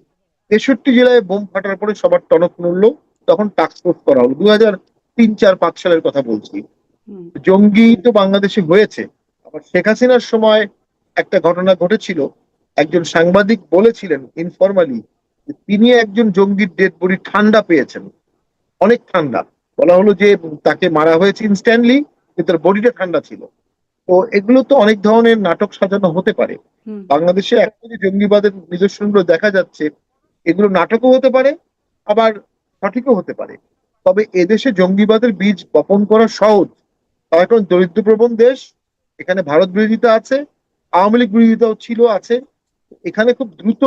63 জেলায় বোম ফাটার পরে সবার টনক নড়লো, তখন টাস্ক ফোর্স করা হলো। 2003, 2004, 2005 সালের কথা বলছি। হুম। জঙ্গি তো বাংলাদেশে হয়েছে। আবার শেখ হাসিনার সময় একটা ঘটনা ঘটেছিল, একজন সাংবাদিক বলেছিলেন ইনফরমালি তিনি একজন জঙ্গির ডেড বডি ঠান্ডা পেয়েছেন, অনেক ঠান্ডা। বলা হলো যে তাকে মারা হয়েছে ইনস্ট্যান্টলি, কিন্তু তার বডিটা ঠান্ডা ছিল। তো এগুলো তো অনেক ধরনের নাটক সাজানো হতে পারে। হুম। বাংলাদেশে এখন যে জঙ্গিবাদের নিদর্শনগুলো দেখা যাচ্ছে, এগুলো নাটকও হতে পারে, আবার সঠিকও হতে পারে। তবে এদেশে জঙ্গিবাদের বীজ বপন করা সহজ। তার কারণ দরিদ্র প্রবণ দেশ, এখানে ভারত বিরোধিতা আছে, আওয়ামী লীগ বিরোধিতাও ছিল, আছে। এখানে খুব দ্রুত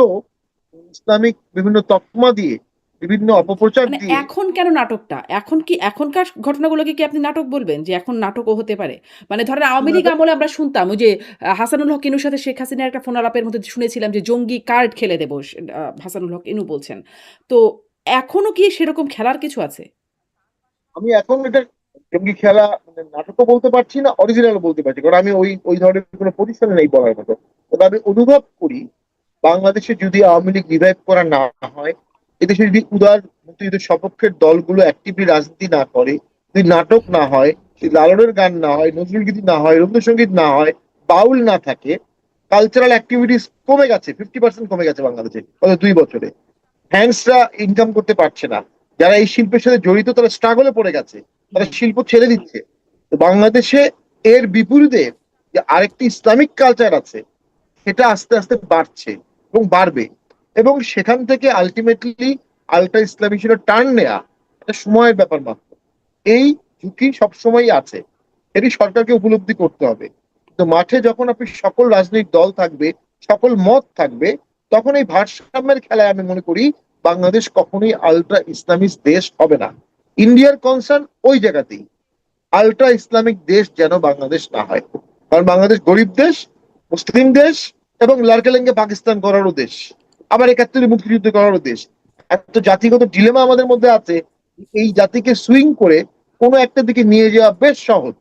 ইসলামিক বিভিন্ন তকমা দিয়ে, বিভিন্ন হুম। অপপ্রচার মানে দিয়ে। এখন কেন নাটকটা? এখন কি এখনকার ঘটনাগুলোকে কি আপনি নাটক বলবেন? যে এখন নাটকও হতে পারে? মানে ধরেন আওয়ামী লীগ আমলে আমরা শুনতাম ওই যে হাসানুল হক ইনুর সাথে শেখ হাসিনার একটা ফোনালাপের মধ্যে শুনেছিলাম যে জঙ্গি কার্ড খেলে দেব। হাসানুল হক ইনু বলছেন। তো এখনো কি সেরকম খেলার কিছু আছে? আমি এখন এটা জঙ্গি খেলা মানে নাটকও বলতে পারছি না, অরিজিনালও বলতে পারছি, কারণ আমি ওই ওই ধরনের কোনো পজিশনে নেই বলার মতো। তবে আমি অনুভব করি বাংলাদেশে যদি আওয়ামী লীগ রিভাইভ করা না হয়, এদেশে যদি উদার মুক্তিযুদ্ধের সপক্ষের দলগুলো অ্যাক্টিভলি রাজনীতি না করে, যদি নাটক না হয়, যদি লালনের গান না হয়, নজরুল গীতি না হয়, রবীন্দ্রসঙ্গীত না হয়, বাউল না থাকে, কালচারাল অ্যাক্টিভিটিস কমে গেছে, 50% কমে গেছে বাংলাদেশে গত 2 বছরে। ফ্যান্সরা ইনকাম করতে পারছে না, যারা এই শিল্পের সাথে জড়িত তারা স্ট্রাগলে পড়ে গেছে, তারা হুম। শিল্প ছেড়ে দিচ্ছে। তো বাংলাদেশে এর বিপরীতে যে আরেকটি ইসলামিক কালচার আছে, সেটা আস্তে আস্তে বাড়ছে এবং বাড়বে। এবং সেখান থেকে আলটিমেটলি আলট্রা ইসলামী হিসেবে টার্ন নেয়া একটা সময়ের ব্যাপার মাত্র। এই ঝুঁকি সবসময় আছে, এটি সরকারকে উপলব্ধি করতে হবে। তো মাঠে যখন আপনি সকল রাজনৈতিক দল থাকবে, সকল মত থাকবে, তখন এই ভারসাম্যের খেলায় আমি মনে করি বাংলাদেশ কখনোই আলট্রা ইসলামিক দেশ হবে না। ইন্ডিয়ার কনসার্ন ওই জায়গাতেই, আলট্রা ইসলামিক দেশ যেন বাংলাদেশ না হয়। কারণ বাংলাদেশ গরিব দেশ, মুসলিম দেশ, এবং লারকেলেঙ্গে পাকিস্তান করারও দেশ, আবার 71 মুক্তিযুদ্ধ করারও দেশ। এত জাতিগত ডিলেমা আমাদের মধ্যে আছে, এই জাতিকে সুইং করে কোনো একটা দিকে নিয়ে যাওয়া বেশ সহজ।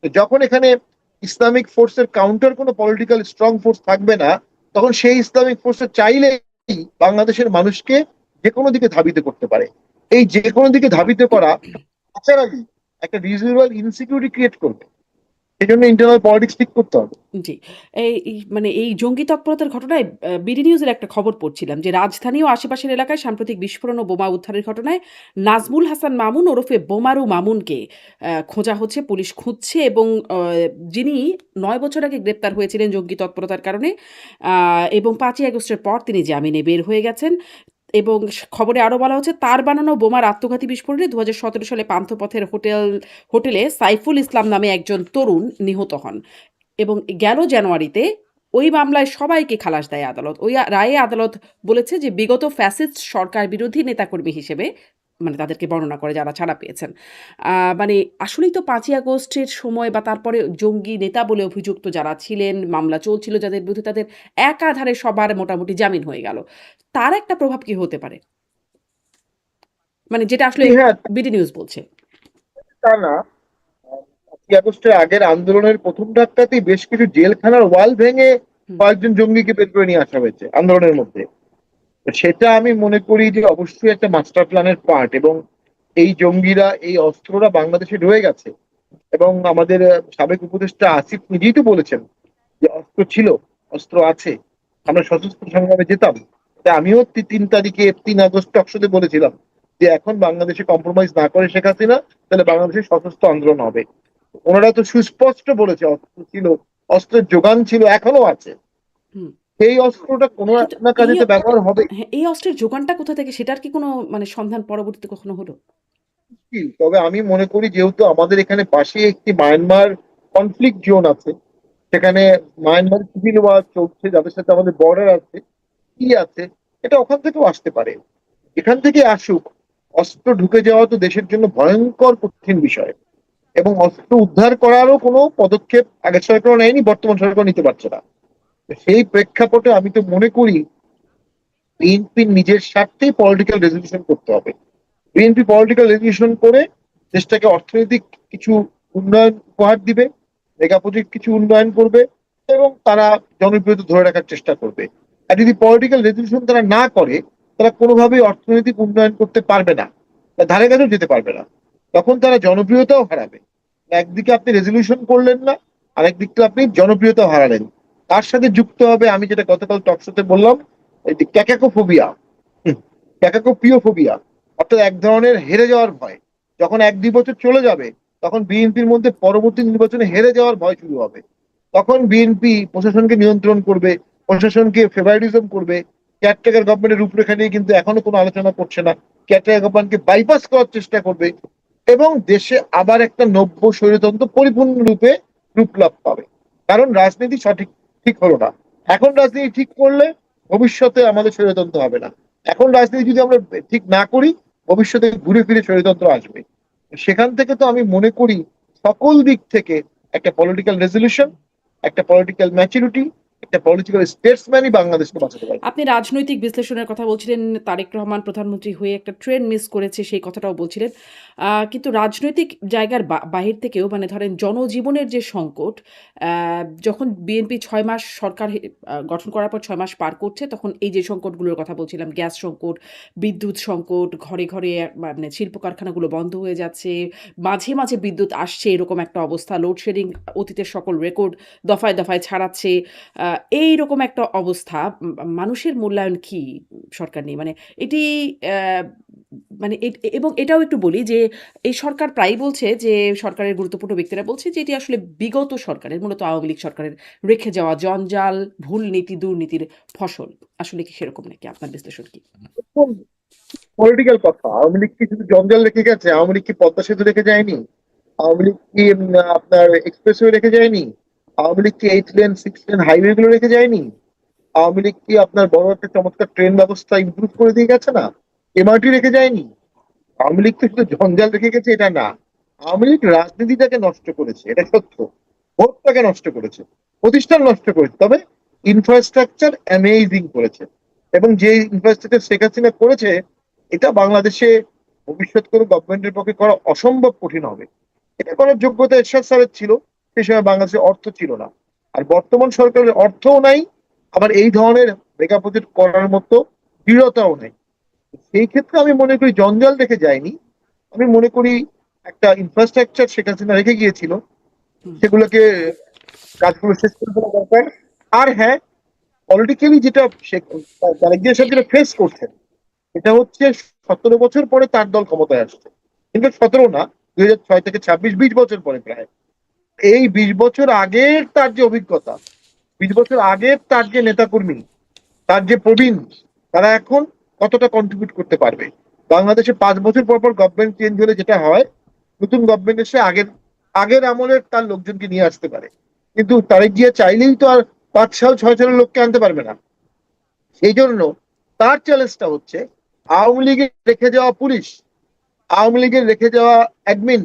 তো যখন এখানে ইসলামিক ফোর্সের কাউন্টার কোনো পলিটিক্যাল স্ট্রং ফোর্স থাকবে না, তখন সেই ইসলামিক ফোর্সে চাইলেই বাংলাদেশের মানুষকে যে কোনো দিকে ধাবিত করতে পারে। এই যে কোনো দিকে ধাবিত করা ন্যাচারালি একটা রিজিউয়াল ইনসিকিউরিটি ক্রিয়েট করবে। সেই জন্য ইন্টারনাল পলিটিক্স ঠিক করতে হবে। জি। মানে এই জঙ্গি তৎপরতার ঘটনায় বিডি নিউজের একটা খবর পড়ছিলাম যে রাজধানী ও আশেপাশের এলাকায় সাম্প্রতিক বিস্ফোরণ ও বোমা উদ্ধারের ঘটনায় নাজমুল হাসান মামুন ওরফে বোমারু মামুনকে খোঁজা হচ্ছে, পুলিশ খুঁজছে এবং যিনি ৯ বছর আগে গ্রেপ্তার হয়েছিলেন জঙ্গি তৎপরতার কারণে এবং ৫ই আগস্টের পর তিনি জামিনে বের হয়ে গেছেন। এবং খবরে আরো বলা হচ্ছে তার বানানো বোমার আত্মঘাতী বিস্ফোরণে ২০১৭ সালে পান্থপথের হোটেলে সাইফুল ইসলাম নামে একজন তরুণ নিহত হন। এবং গেল জানুয়ারিতে ওই মামলায় সবাইকে খালাস দেয় আদালত। ওই রায়ে আদালত বলেছে যে বিগত ফ্যাসিস্ট সরকার বিরোধী নেতাকর্মী হিসেবে মানে তাদেরকে বর্ণনা করে যারা ছাড়া পেয়েছেন। মানে আসলেই তো ৫ই আগস্টের সময় বা তারপরে জঙ্গি নেতা বলে অভিযুক্ত যারা ছিলেন, মামলা চলছিল যাদের বিরুদ্ধে তাদের একাধারে সবার মোটামুটি জামিন হয়ে গেল। তার একটা প্রভাব কি হতে পারে? মানে যেটা আসলে হ্যাঁ, বিডি নিউজ বলছে। তা না। ৫ই আগস্টের আগের আন্দোলনের প্রথম ধাক্কাতেই বেশ কিছু জেলখানার ওয়াল ভেঙে হুম। কয়েকজন জঙ্গিকে বের করে নিয়ে আসা হয়েছে আন্দোলনের মধ্যে। তো সেটা আমি মনে করি যে অবশ্যই একটা মাস্টার প্ল্যানের পার্ট। এবং এই জঙ্গিরা, এই অস্ত্ররা বাংলাদেশে রয়ে গেছে। এবং আমাদের সাবেক উপদেষ্টা আসিফ নিজেই তো বলেছেন যে অস্ত্র ছিল, অস্ত্র আছে, আমরা সশস্ত্র সংগ্রামে যেতাম। তাই আমিও 3 তারিখে 3 আগস্ট টকশোতে বলেছিলাম যে এখন বাংলাদেশে কম্প্রোমাইজ না করে শেখ হাসিনা, তাহলে বাংলাদেশে সশস্ত্র আন্দোলন হবে। ওনারা তো সুস্পষ্ট বলেছে অস্ত্র ছিল, অস্ত্রের যোগান ছিল, এখনো আছে। হুম। সেই অস্ত্রটা কোনো কিন্তু না এই কাজে তো ব্যবহার হবে। হ্যাঁ, এই অস্ত্রের যোগানটা কোথা থেকে সেটার কি কোনো মানে সন্ধান পরবর্তীতে কখনো হলো? তবে আমি মনে করি যেহেতু আমাদের এখানে পাশে একটি মায়ানমার কনফ্লিক্ট জোন আছে, সেখানে মায়ানমার সিভিল ওয়ার চলছে, যাদের সাথে আমাদের বর্ডার আছে, কি আছে, এটা ওখান থেকেও আসতে পারে। এখান থেকে আসুক, অস্ত্র ঢুকে যাওয়া তো দেশের জন্য ভয়ঙ্কর কঠিন বিষয়। এবং অস্ত্র উদ্ধার করারও কোনো পদক্ষেপ আগের সরকার নেয়নি, বর্তমান সরকার নিতে পারছে না। তো সেই প্রেক্ষাপটে আমি তো মনে করি বিএনপি নিজের স্বার্থেই পলিটিক্যাল রেজলিউশন করতে হবে। বিএনপি পলিটিক্যাল রেজলিউশন করে দেশটাকে অর্থনৈতিক কিছু উন্নয়ন উপহার দিবে, মেগা প্রজেক্ট কিছু উন্নয়ন করবে, এবং তারা জনপ্রিয়তা ধরে রাখার চেষ্টা করবে। আর যদি পলিটিক্যাল রেজলিউশন তারা না করে, তারা কোনোভাবেই অর্থনৈতিক উন্নয়ন করতে পারবে না, বা ধারে কাছেও যেতে পারবে না। তখন তারা জনপ্রিয়তাও হারাবে। একদিকে আপনি রেজলিউশন করলেন না, আর একদিকে আপনি জনপ্রিয়তাও হারালেন। তার সাথে যুক্ত হবে, আমি যেটা গতকাল টকশোতে বললাম, এই যে ক্যাকাকোফোবিয়া, ক্যাকাকোপিওফোবিয়া, অর্থাৎ এক ধরনের হেরে যাওয়ার ভয়। যখন 1-2 বছর চলে যাবে, তখন বিএনপির মধ্যে পরবর্তী নির্বাচনে হেরে যাওয়ার ভয় শুরু হবে। তখন বিএনপি প্রশাসনকে নিয়ন্ত্রণ করবে, প্রশাসনকে ফেভারিটিজম করবে। কেয়ারটেকার গভর্নমেন্টের রূপরেখা নিয়ে কিন্তু এখনো কোনো আলোচনা করছে না। কেয়ারটেকার গভর্নমেন্টকে বাইপাস করার চেষ্টা করবে, এবং দেশে আবার একটা নব্য স্বৈরতন্ত্র পরিপূর্ণরূপে রূপ লাভ পাবে। কারণ রাজনীতি সঠিক ঠিক হলো না। এখন রাজনীতি ঠিক করলে ভবিষ্যতে আমাদের স্বৈরতন্ত্র হবে না। এখন রাজনীতি যদি আমরা ঠিক না করি, ভবিষ্যতে ঘুরে ফিরে স্বৈরতন্ত্র আসবে। সেখান থেকে তো আমি মনে করি সকল দিক থেকে একটা পলিটিক্যাল রেজলিউশন, একটা পলিটিক্যাল ম্যাচুরিটি, একটা পলিটিক্যাল স্টেটসম্যানই বাংলাদেশকে বাঁচাতে পারবে। আপনি রাজনৈতিক বিশ্লেষণের কথা বলছিলেন, তারেক রহমান প্রধানমন্ত্রী হয়ে একটা ট্রেন মিস করেছে সেই কথাটাও বলছিলেন। কিন্তু রাজনৈতিক জায়গার বাহির থেকেও মানে ধরেন জনজীবনের যে সংকট, আ যখন বিএনপি ৬ মাস সরকার গঠন করার পর ৬ মাস পার করছে তখন এই যে সংকটগুলোর কথা বলছিলাম, গ্যাস সংকট, বিদ্যুৎ সংকট, ঘরে, ঘরে মানে শিল্প কারখানাগুলো বন্ধ হয়ে যাচ্ছে। মাঝে, মাঝে বিদ্যুৎ আসছে এরকম একটা অবস্থা। লোডশেডিং অতীতের সকল রেকর্ড দফায়, দফায় ছাড়াচ্ছে। আ এইরকম একটা অবস্থা মানুষের মূল্যায়ন কি সরকার নিয়ে? মানে এটি অ্যা মানে এবং এটাও একটু বলি যে এই সরকার প্রায়ই বলছে যে সরকারের গুরুত্বপূর্ণ ব্যক্তিরা বলছে যে এটি আসলে বিগত সরকারের মূলত আওয়ামী লীগ সরকারের রেখে যাওয়া জঞ্জাল, ভুল নীতি, দুর্নীতির ফসল। আসলে কি সেরকম নাকি? আপনার বিশ্লেষণ কি? পলিটিক্যাল কথা, আওয়ামী লীগ কি শুধু জঞ্জাল রেখে গেছে? আওয়ামী লীগ কি পদ্মা সেতু রেখে যায়নি? আওয়ামী লীগ কি আপনার এক্সপ্রেসওয়ে রেখে যায়নি? আওয়ামী লীগ কি 8 লেন 6 লেন হাইওয়ে গুলো রেখে যায়নি? আওয়ামী লীগ কি আপনার বড় একটা চমৎকার ট্রেন ব্যবস্থা ইমপ্রুভ করে দিয়ে গেছে না? এমআরটি রেখে যায়নি? আওয়ামী লীগ তো শুধু জঞ্জাল রেখে গেছে এটা না। আওয়ামী লীগ রাজনীতিটাকে নষ্ট করেছে, এটা সত্য। ভোটটাকে নষ্ট করেছে, প্রতিষ্ঠান নষ্ট করেছে, তবে ইনফ্রাস্ট্রাকচার অ্যামেজিং করেছে। এবং যে ইনফ্রাস্ট্রাকচার শেখ হাসিনা করেছে, এটা বাংলাদেশে ভবিষ্যৎ কোনো গভর্নমেন্টের পক্ষে করা অসম্ভব কঠিন হবে। এটা করার যোগ্যতা এরশাদ স্যারের ছিল, সে সময় বাংলাদেশে অর্থ ছিল না। আর বর্তমান সরকারের অর্থও নাই, আবার এই ধরনের মেগা প্রজেক্ট করার মতো দৃঢ়তাও নাই। সেই ক্ষেত্রে আমি মনে করি জঞ্জাল রেখে যায়নি। আমি মনে করি একটা ইনফ্রাস্ট্রাকচার শেখ হাসিনা রেখে গিয়েছিল, হুম, সেগুলোকে কাজগুলো শেষ করে ফেলা দরকার। আর হ্যাঁ, পলিটিক্যালি যেটা তারেক জিয়া সাহেব যেটা ফেস করছেন, এটা হচ্ছে 17 বছর পরে তার দল ক্ষমতায় আসছে। কিন্তু 17 না, 2006 থেকে 26, 20 বছর পরে প্রায়। এই 20 বছর আগের তার যে অভিজ্ঞতা, 20 বছর আগের তার যে নেতাকর্মী, তার যে প্রবীণ, তারা এখন কতটা কন্ট্রিবিউট করতে পারবে? বাংলাদেশে 5 বছর পর পর গভর্নমেন্ট চেঞ্জ হলে যেটা হয়, নতুন গভর্নমেন্ট এসে আগের আগের আমলের তার লোকজনকে নিয়ে আসতে পারে। কিন্তু তারেক জিয়া চাইলেই তো আর 5 সাল 6 সালের লোককে আনতে পারবে না। সেই জন্য তার চ্যালেঞ্জটা হচ্ছে আওয়ামী লীগের রেখে যাওয়া পুলিশ, আওয়ামী লীগের রেখে যাওয়া অ্যাডমিন,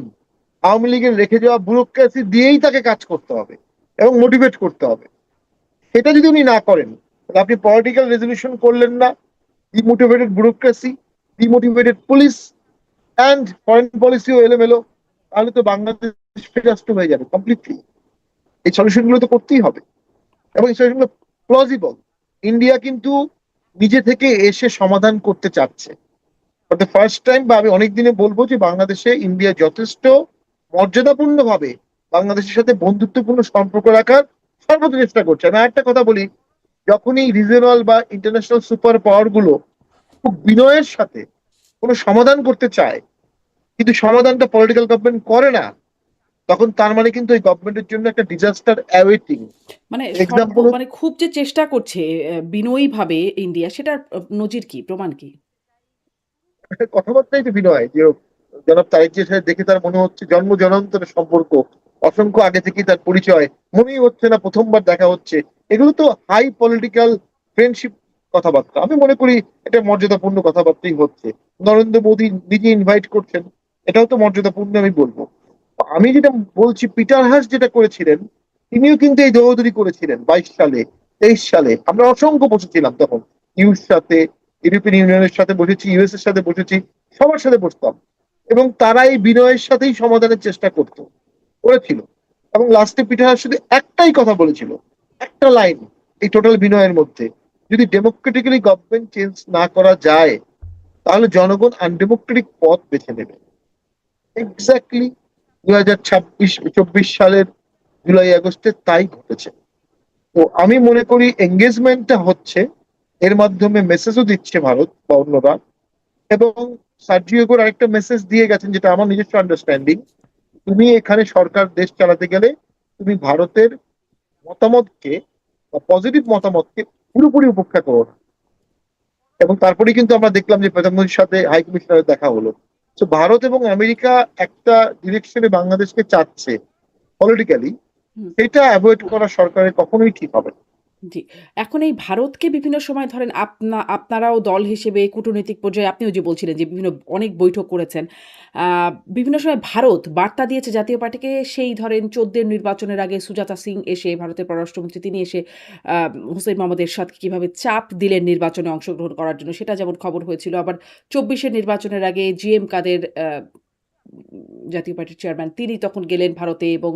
আওয়ামী লীগের রেখে যাওয়া ব্যুরোক্রেসি দিয়েই তাকে কাজ করতে হবে এবং মোটিভেট করতে হবে। সেটা যদি উনি না করেন, তাহলে আপনি পলিটিক্যাল রেজলিউশন করলেন না, demotivated bureaucracy, demotivated police, and foreign পলিসিও এলোমেলো, তাহলে তো বাংলাদেশ ফেরাস্ট হয়ে যাবে কমপ্লিটলি। এই সলিউশন গুলো তো করতেই হবে, এবং এই সলিউশন গুলো প্লজিবল। ইন্ডিয়া কিন্তু নিজে থেকে এসে সমাধান করতে চাচ্ছে ফর দ্য ফার্স্ট টাইম। বা আমি অনেক দিনে বলবো যে বাংলাদেশে ইন্ডিয়া যথেষ্ট মর্যাদাপূর্ণ ভাবে বাংলাদেশের সাথে বন্ধুত্বপূর্ণ সম্পর্ক রাখার সর্বোচ্চ চেষ্টা করছে। আমি একটা কথা বলি, যখনই রিজিওনাল বা ইন্টারন্যাশনাল সুপার পাওয়ার গুলো খুব বিনয়ের সাথে কোনো সমাধান করতে চায়, কিন্তু সমাধানটা পলিটিক্যাল গভর্নমেন্ট করে না, তখন তার মানে কিন্তু এই গভর্নমেন্টের জন্য একটা ডিজাস্টার অ্যাওয়েটিং। মানে এক্সাম্পল, মানে খুব যে চেষ্টা করছে বিনয়ীভাবে ইন্ডিয়া সেটার নজির কি? প্রমাণ কি? কথাবার্তাই তো বিনয় যে জনাব তারেক জিয়ার সাথে দেখে তার মনে হচ্ছে জন্ম জনান্তরের সম্পর্ক, অসংখ্য আগে থেকেই তার পরিচয়, মনেই হচ্ছে না প্রথমবার দেখা হচ্ছে। এগুলো তো হাই পলিটিক্যাল ফ্রেন্ডশিপ কথাবার্তা। আমি মনে করি এটা মর্যাদাপূর্ণ কথাবার্তাই হচ্ছে। নরেন্দ্র মোদী নিজে ইনভাইট করছেন, এটাও তো মর্যাদাপূর্ণ আমি বলবো। আমি যেটা বলছি, পিটার হাস যেটা করেছিলেন, তিনিও কিন্তু এই দৌড়দৌড়ি করেছিলেন 22 সালে, 23 সালে। আমরা অসংখ্য বসেছিলাম তখন, ইউর সাথে, ইউরোপিয়ান ইউনিয়নের সাথে বসেছি, ইউএস এর সাথে বসেছি, সবার সাথে বসতাম। এবং তারা এই বিনয়ের সাথেই সমাধানের চেষ্টা করেছিল। এবং লাস্টে পিটার হাস শুধু একটাই কথা বলেছিল, একটা লাইন এই টোটাল বিনয়ের মধ্যে, যদি ডেমোক্রেটিক্যালি গভর্নমেন্ট চেঞ্জ না করা যায়, তাহলে জনগণ আনডেমোক্রেটিক পথ বেছে নেবে। এক্স্যাক্টলি 2024 সালের জুলাই আগস্টে তাই ঘটেছে। তো আমি মনে করি এঙ্গেজমেন্টটা হচ্ছে, এর মাধ্যমে মেসেজও দিচ্ছে ভারত বা অন্যরা। এবং সার্জিও করে আরেকটা মেসেজ দিয়ে গেছেন, যেটা আমার নিজস্ব আন্ডারস্ট্যান্ডিং, তুমি এখানে সরকার দেশ চালাতে গেলে তুমি ভারতের মতামতকে বা পজিটিভ মতামতকে পুরোপুরি উপেক্ষা করো না। এবং তারপরে কিন্তু আমরা দেখলাম যে প্রধানমন্ত্রীর সাথে হাই কমিশনারের দেখা হলো। তো ভারত এবং আমেরিকা একটা ডিরেকশনে বাংলাদেশকে চাচ্ছে পলিটিক্যালি, হুম। সেটা অ্যাভয়েড করা সরকারের কখনোই ঠিক হবে না। জি। এখন এই ভারতকে বিভিন্ন সময় ধরেন আপনারাও দল হিসেবে কূটনৈতিক পর্যায়ে আপনিও যে বলছিলেন যে বিভিন্ন অনেক বৈঠক করেছেন। আ বিভিন্ন সময় ভারত বার্তা দিয়েছে জাতীয় পার্টিকে, সেই ধরেন ১৪ এর নির্বাচনের আগে সুজাতা সিং এসে ভারতের পররাষ্ট্রমন্ত্রী তিনি এসে আ হুসেইন মোহাম্মদ এরশাদকে কিভাবে চাপ দিলেন নির্বাচনে অংশগ্রহণ করার জন্য, সেটা যেমন খবর হয়েছিল। আবার ২৪ এর নির্বাচনের আগে জিএম কাদের জাতীয় পার্টির চেয়ারম্যান তিনি তখন গেলেন ভারতে এবং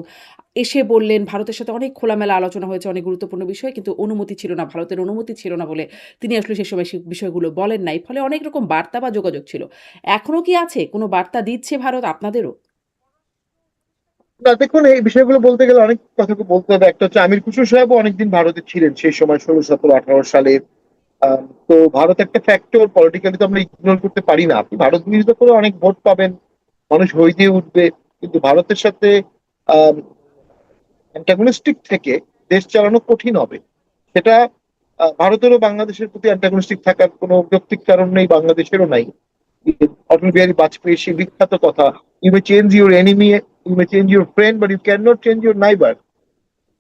এসে বললেন ভারতের সাথে অনেক খোলামেলা আলোচনা হয়েছে অনেক গুরুত্বপূর্ণ বিষয়, কিন্তু অনুমতি ছিল না, ভারতের অনুমতি ছিল না বলে তিনি আসলে সে সময় সে বিষয়গুলো বলেন নাই। ফলে অনেক রকম বার্তা বা যোগাযোগ ছিল। এখনো কি আছে? কোনো বার্তা দিচ্ছে ভারত আপনাদেরও? না, দেখুন, এই বিষয়গুলো বলতে গেলে অনেক কথা বলতে হবে। একটা হচ্ছে আমির খুসরো সাহেবও অনেকদিন ভারতে ছিলেন সেই সময়, 16, 17, 18 সালে। তো ভারত একটা ফ্যাক্টর, পলিটিক্যালি তো আমরা ইগনোর করতে পারি না। আপনি ভারত বিরোধিতা করে অনেক ভোট পাবেন, মানুষ হই দিয়ে উঠবে, কিন্তু ভারতের সাথে অ্যান্টাগনিস্টিক থেকে দেশ চালানো কঠিন হবে। সেটা ভারতেরও বাংলাদেশের প্রতি অ্যান্টাগনিস্টিক থাকার কোনো যৌক্তিক কারণ নেই, বাংলাদেশেরও নাই। অটল বিহারী বাজপেয়ীর সেই বিখ্যাত কথা, you may change your enemy, you may change your friend, but you cannot change your neighbour.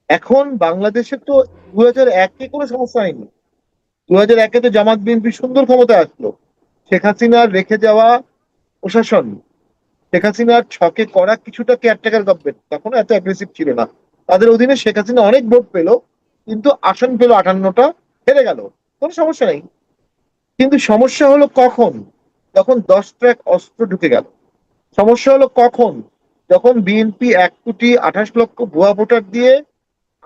এখন বাংলাদেশে তো 2001-এ কোনো সমস্যা হয়নি। 2001-এ তো জামাত বিএনপি সুন্দর ক্ষমতায় আসলো। শেখ হাসিনার রেখে যাওয়া প্রশাসন, শেখ হাসিনার ছকে করা কিছুটা কেয়ারটেকার গভর্নমেন্ট তখন এত অ্যাগ্রেসিভ ছিল না। তাদের অধীনে শেখ হাসিনা অনেক ভোট পেল, কিন্তু আসন পেল 58টা, হেরে গেল, কোনো সমস্যা নেই। কিন্তু সমস্যা হলো কখন? যখন 10 ট্রাক অস্ত্র ঢুকে গেল। সমস্যা হলো কখন? যখন বিএনপি 1,28,00,000 ভুয়া ভোটার দিয়ে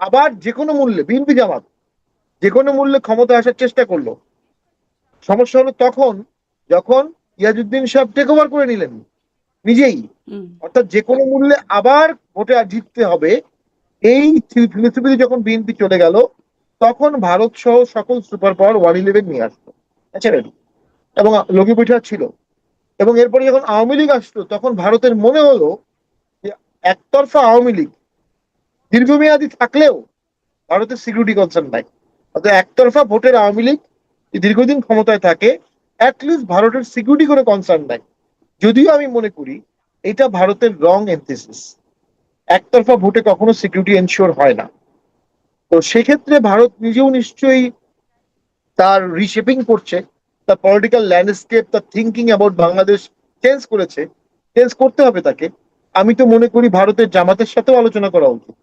আবার যে কোনো মূল্যে, বিএনপি জামাত যে কোনো মূল্যে ক্ষমতা আসার চেষ্টা করলো। সমস্যা হলো তখন, যখন ইয়াজউদ্দিন সাহেব টেক ওভার করে নিলেন নিজেই। হুম, অর্থাৎ যে কোনো মূল্যে আবার ভোটে জিততে হবে, এই ফিলোসফিতে যখন বিএনপি চলে গেল, তখন ভারত সহ সকল সুপার পাওয়ার 111 নিয়ে আসলো। আচ্ছা, এবং লগি বৈঠা ছিল। এবং এরপরে যখন আওয়ামী লীগ আসলো, তখন ভারতের মনে হলো যে একতরফা আওয়ামী লীগ দীর্ঘমেয়াদী থাকলেও ভারতের সিকিউরিটি কনসার্ন নাই। অর্থাৎ একতরফা ভোটের আওয়ামী লীগ দীর্ঘদিন ক্ষমতায় থাকে, অ্যাটলিস্ট ভারতের সিকিউরিটি কোনো কনসার্ন নাই। যদিও আমি মনে করি এটা ভারতের রং এমফেসিস। একতরফা ভোটে কখনো সিকিউরিটি এনশিওর হয় না। তো সেক্ষেত্রে ভারত নিজেও নিশ্চয়ই তার রিশেপিং করছে, তার পলিটিক্যাল ল্যান্ডস্কেপ, তার থিঙ্কিং অ্যাবাউট বাংলাদেশ চেঞ্জ করেছে, চেঞ্জ করতে হবে তাকে। আমি তো মনে করি ভারতের জামাতের সাথেও আলোচনা করা উচিত।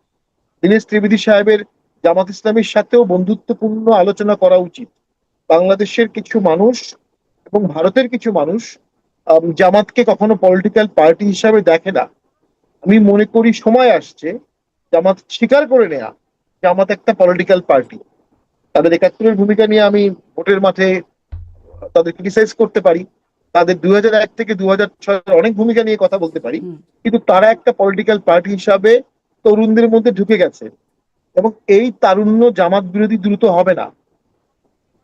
দীনেশ ত্রিবেদী সাহেবের জামাত ইসলামীর সাথেও বন্ধুত্বপূর্ণ আলোচনা করা উচিত। বাংলাদেশের কিছু মানুষ এবং ভারতের কিছু মানুষ জামাতকে কখনো পলিটিক্যাল পার্টি হিসাবে দেখে না। আমি মনে করি সময় আসছে জামাত স্বীকার করে নেয়া জামাত একটা পলিটিক্যাল পার্টি। তাদের 71-এর ভূমিকা নিয়ে আমি ভোটের মাঠে তাদের ক্রিটিসাইজ করতে পারি, তাদের 2001 থেকে 2006 অনেক ভূমিকা নিয়ে কথা বলতে পারি, হুম। কিন্তু তারা একটা পলিটিক্যাল পার্টি হিসাবে তরুণদের মধ্যে ঢুকে গেছে। এবং এই তারুণ্য জামাত বিরোধী দ্রুত হবে না।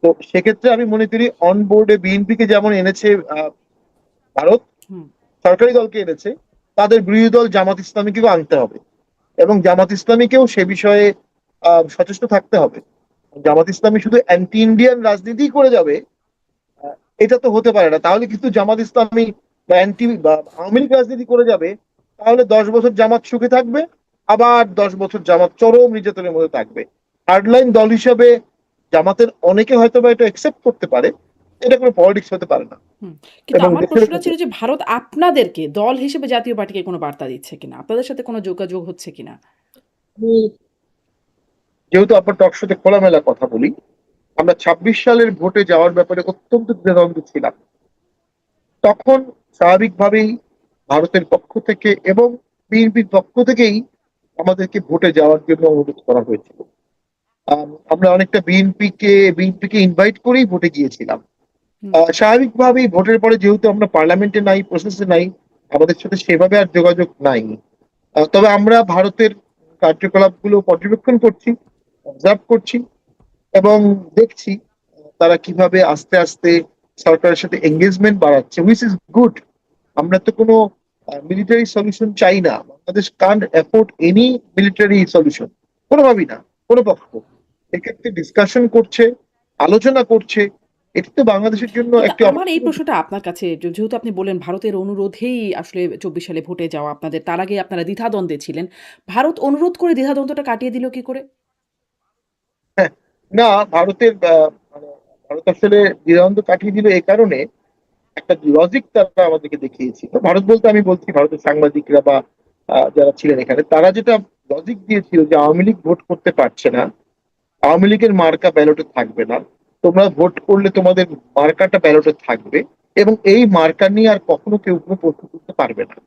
তো সেক্ষেত্রে আমি মনে করি অন বোর্ডে বিএনপি কে যেমন এনেছে ভারত, হুম। সরকারি দলকে এনেছে, তাদের বিরোধী দল জামাত ইসলামীকেও আনতে হবে। এবং জামাত ইসলামীকেও সে বিষয়ে সচেষ্ট থাকতে হবে। জামাত ইসলামী শুধু অ্যান্টি ইন্ডিয়ান রাজনীতি করে যাবে, আহ, এটা তো হতে পারে না। তাহলে কিন্তু জামাত ইসলামী বা অ্যান্টি বা আওয়ামী লীগ রাজনীতি করে যাবে, তাহলে 10 বছর জামাত সুখে থাকবে, আবার 10 বছর জামাত চরম নির্যাতনের মধ্যে থাকবে। হার্ডলাইন দল হিসাবে জামাতের অনেকে হয়তো বা এটা একসেপ্ট করতে পারে, এটা কোনো পলিটিক্স হতে পারে না। হুম। কিন্তু এবং আমার দেশের প্রশ্নটা ছিল যে ভারত আপনাদেরকে দল হিসেবে জাতীয় পার্টিকে কোনো বার্তা দিচ্ছে কিনা? আপনাদের সাথে কোনো যোগাযোগ হচ্ছে কিনা? যেহেতু আপনার টক শোতে খোলামেলা কথা বলি, আমরা 26 সালের ভোটে যাওয়ার ব্যাপারে অত্যন্ত দ্বিধাদ্বন্দ্ব ছিলাম। তখন স্বাভাবিকভাবেই ভারতের পক্ষ থেকে এবং বিএনপির পক্ষ থেকেই আমাদেরকে ভোটে যাওয়ার জন্য অনুরোধ করা হয়েছিল। আমরা অনেকটা বিএনপিকে ইনভাইট করেই ভোটে গিয়েছিলাম। হুম। স্বাভাবিকভাবেই ভোটের পরে যেহেতু আমরা পার্লামেন্টে নাই, প্রসেসে নাই, আমাদের সাথে সেভাবে আর যোগাযোগ নাই। তবে আমরা ভারতের কার্যকলাপগুলো পর্যবেক্ষণ করছি, অবজার্ভ করছি এবং দেখছি তারা কিভাবে আস্তে আস্তে সরকারের সাথে এঙ্গেজমেন্ট বাড়াচ্ছে, হুইচ ইজ গুড। আমরা তো কোনো মিলিটারি সলিউশন চাই না। Bangladesh Kant afford any military solution, কোনোভাবেই না, কোনো পক্ষ। এক্ষেত্রে ডিসকাশন করছে, আলোচনা করছে, এটি তো বাংলাদেশের জন্য কিন্তু একটি আমার এই অপরচুনিটি। প্রশ্নটা আপনার কাছে যেহেতু আপনি বললেন ভারতের অনুরোধেই আসলে ২৪ সালে ভোটে যাওয়া আপনাদের। তার আগে আপনারা দ্বিধাদ্বন্দ্বে ছিলেন। ভারত অনুরোধ করে দ্বিধাদ্বন্দ্বটা কাটিয়ে দিল কি করে? হ্যাঁ, না, ভারতের মানে ভারত আসলে দ্বিধাদ্বন্দ্ব কাটিয়ে দিল এই কারণে, একটা লজিক তারা আমাদেরকে দেখিয়েছিল। ভারত বলতে আমি বলছি ভারতের সাংবাদিকরা বা যারা ছিলেন এখানে, তারা যেটা লজিক দিয়েছিল যে আওয়ামী লীগ ভোট করতে পারছে না, আওয়ামী লীগের মার্কা ব্যালটে থাকবে না, তোমরা ভোট করলে তোমাদের মার্কাটা ব্যালটে থাকবে এবং এই মার্কা নিয়ে আর কখনো কেউ কোনো প্রশ্ন করতে পারবে না।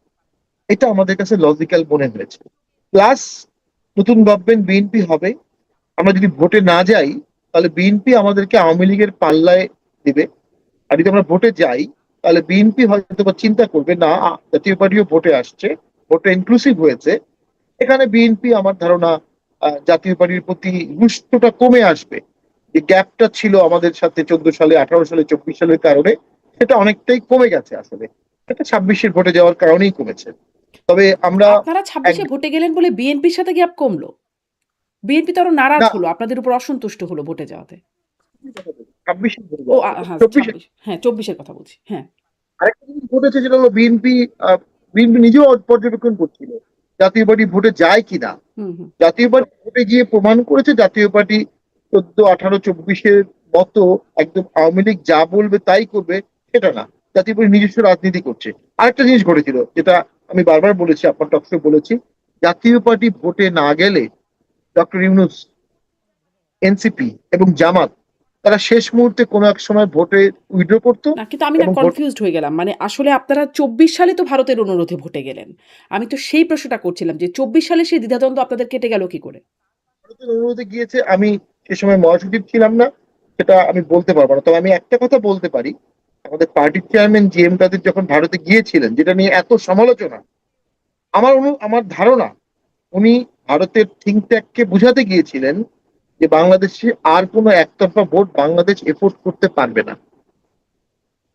এটা আমাদের কাছে লজিক্যাল মনে হয়েছে। প্লাস নতুন গভর্নমেন্ট বিএনপি হবে, আমরা যদি ভোটে না যাই তাহলে বিএনপি আমাদেরকে আওয়ামী লীগের পাল্লায় দিবে। আর যদি আমরা ভোটে যাই তাহলে বিএনপি হয়তো বা চিন্তা করবে না, জাতীয় পার্টিও ভোটে আসছে, ভোটে ইনক্লুসিভ হয়েছে, এখানে বিএনপি আমার ধারণা জাতীয় পার্টির প্রতি রুষ্টটা কমে আসবে। যে গ্যাপটা ছিল আমাদের সাথে 14 সালে, 18 সালে, 24 সালের কারণে, সেটা অনেকটাই কমে গেছে আসলে। এটা 26-এর ভোটে যাওয়ার কারণেই কমেছে। তবে আমরা আপনারা ২৬ এ ভোটে গেলেন বলে বিএনপির সাথে গ্যাপ কমলো? বিএনপি তো আরো নারাজ না, হলো, আপনাদের উপর অসন্তুষ্ট হলো ভোটে যাওয়াতে। 26-এর ভোটে ও যাওয়া হলো, হ্যাঁ, 24। ২৬ হ্যাঁ, ২৪ এর কথা বলছি। হ্যাঁ। আরেকটা জিনিস ঘটেছে, সেটা হলো বিএনপি নিজেও পর্যবেক্ষণ করছিল জাতীয় পার্টি ভোটে যায় কিনা। হুম, হুম। জাতীয় পার্টি ভোটে গিয়ে প্রমাণ করেছে জাতীয় পার্টি 14, 18, 24-এর মতো একদম আওয়ামী লীগ যা বলবে তাই করবে, সেটা না। জাতীয় পার্টি নিজস্ব রাজনীতি করছে। আরেকটা জিনিস ঘটেছিল যেটা আমি বারবার বলেছি, আপনার টকশো বলেছি, জাতীয় পার্টি ভোটে না গেলে ডক্টর ইউনূস, এনসিপি এবং জামাত, তারা শেষ মুহূর্তে কোনো এক সময় ভোটে উইথড্র করতো না কিন্তু আমি না এবং ভোট। কনফিউজড হয়ে গেলাম। মানে আসলে আপনারা ২৪ সালে তো ভারতের অনুরোধে ভোটে গেলেন। আমি তো সেই প্রশ্নটা করছিলাম যে ২৪ সালে সেই দ্বিধাদ্বন্দ্ব আপনাদের কেটে গেল কি করে? ভারতের অনুরোধে গিয়েছে, আমি সে সময় মহাসচিব ছিলাম না, সেটা আমি বলতে পারবো না। তবে আমি একটা কথা বলতে পারি, আমাদের পার্টির চেয়ারম্যান জিএম কাদের যখন ভারতে গিয়েছিলেন, যেটা নিয়ে এত সমালোচনা, আমার ধারণা উনি ভারতের থিঙ্ক ট্যাঙ্ককে বুঝাতে গিয়েছিলেন যে বাংলাদেশে আর কোনো একতরফা ভোট বাংলাদেশ এফোর্ড করতে পারবে না।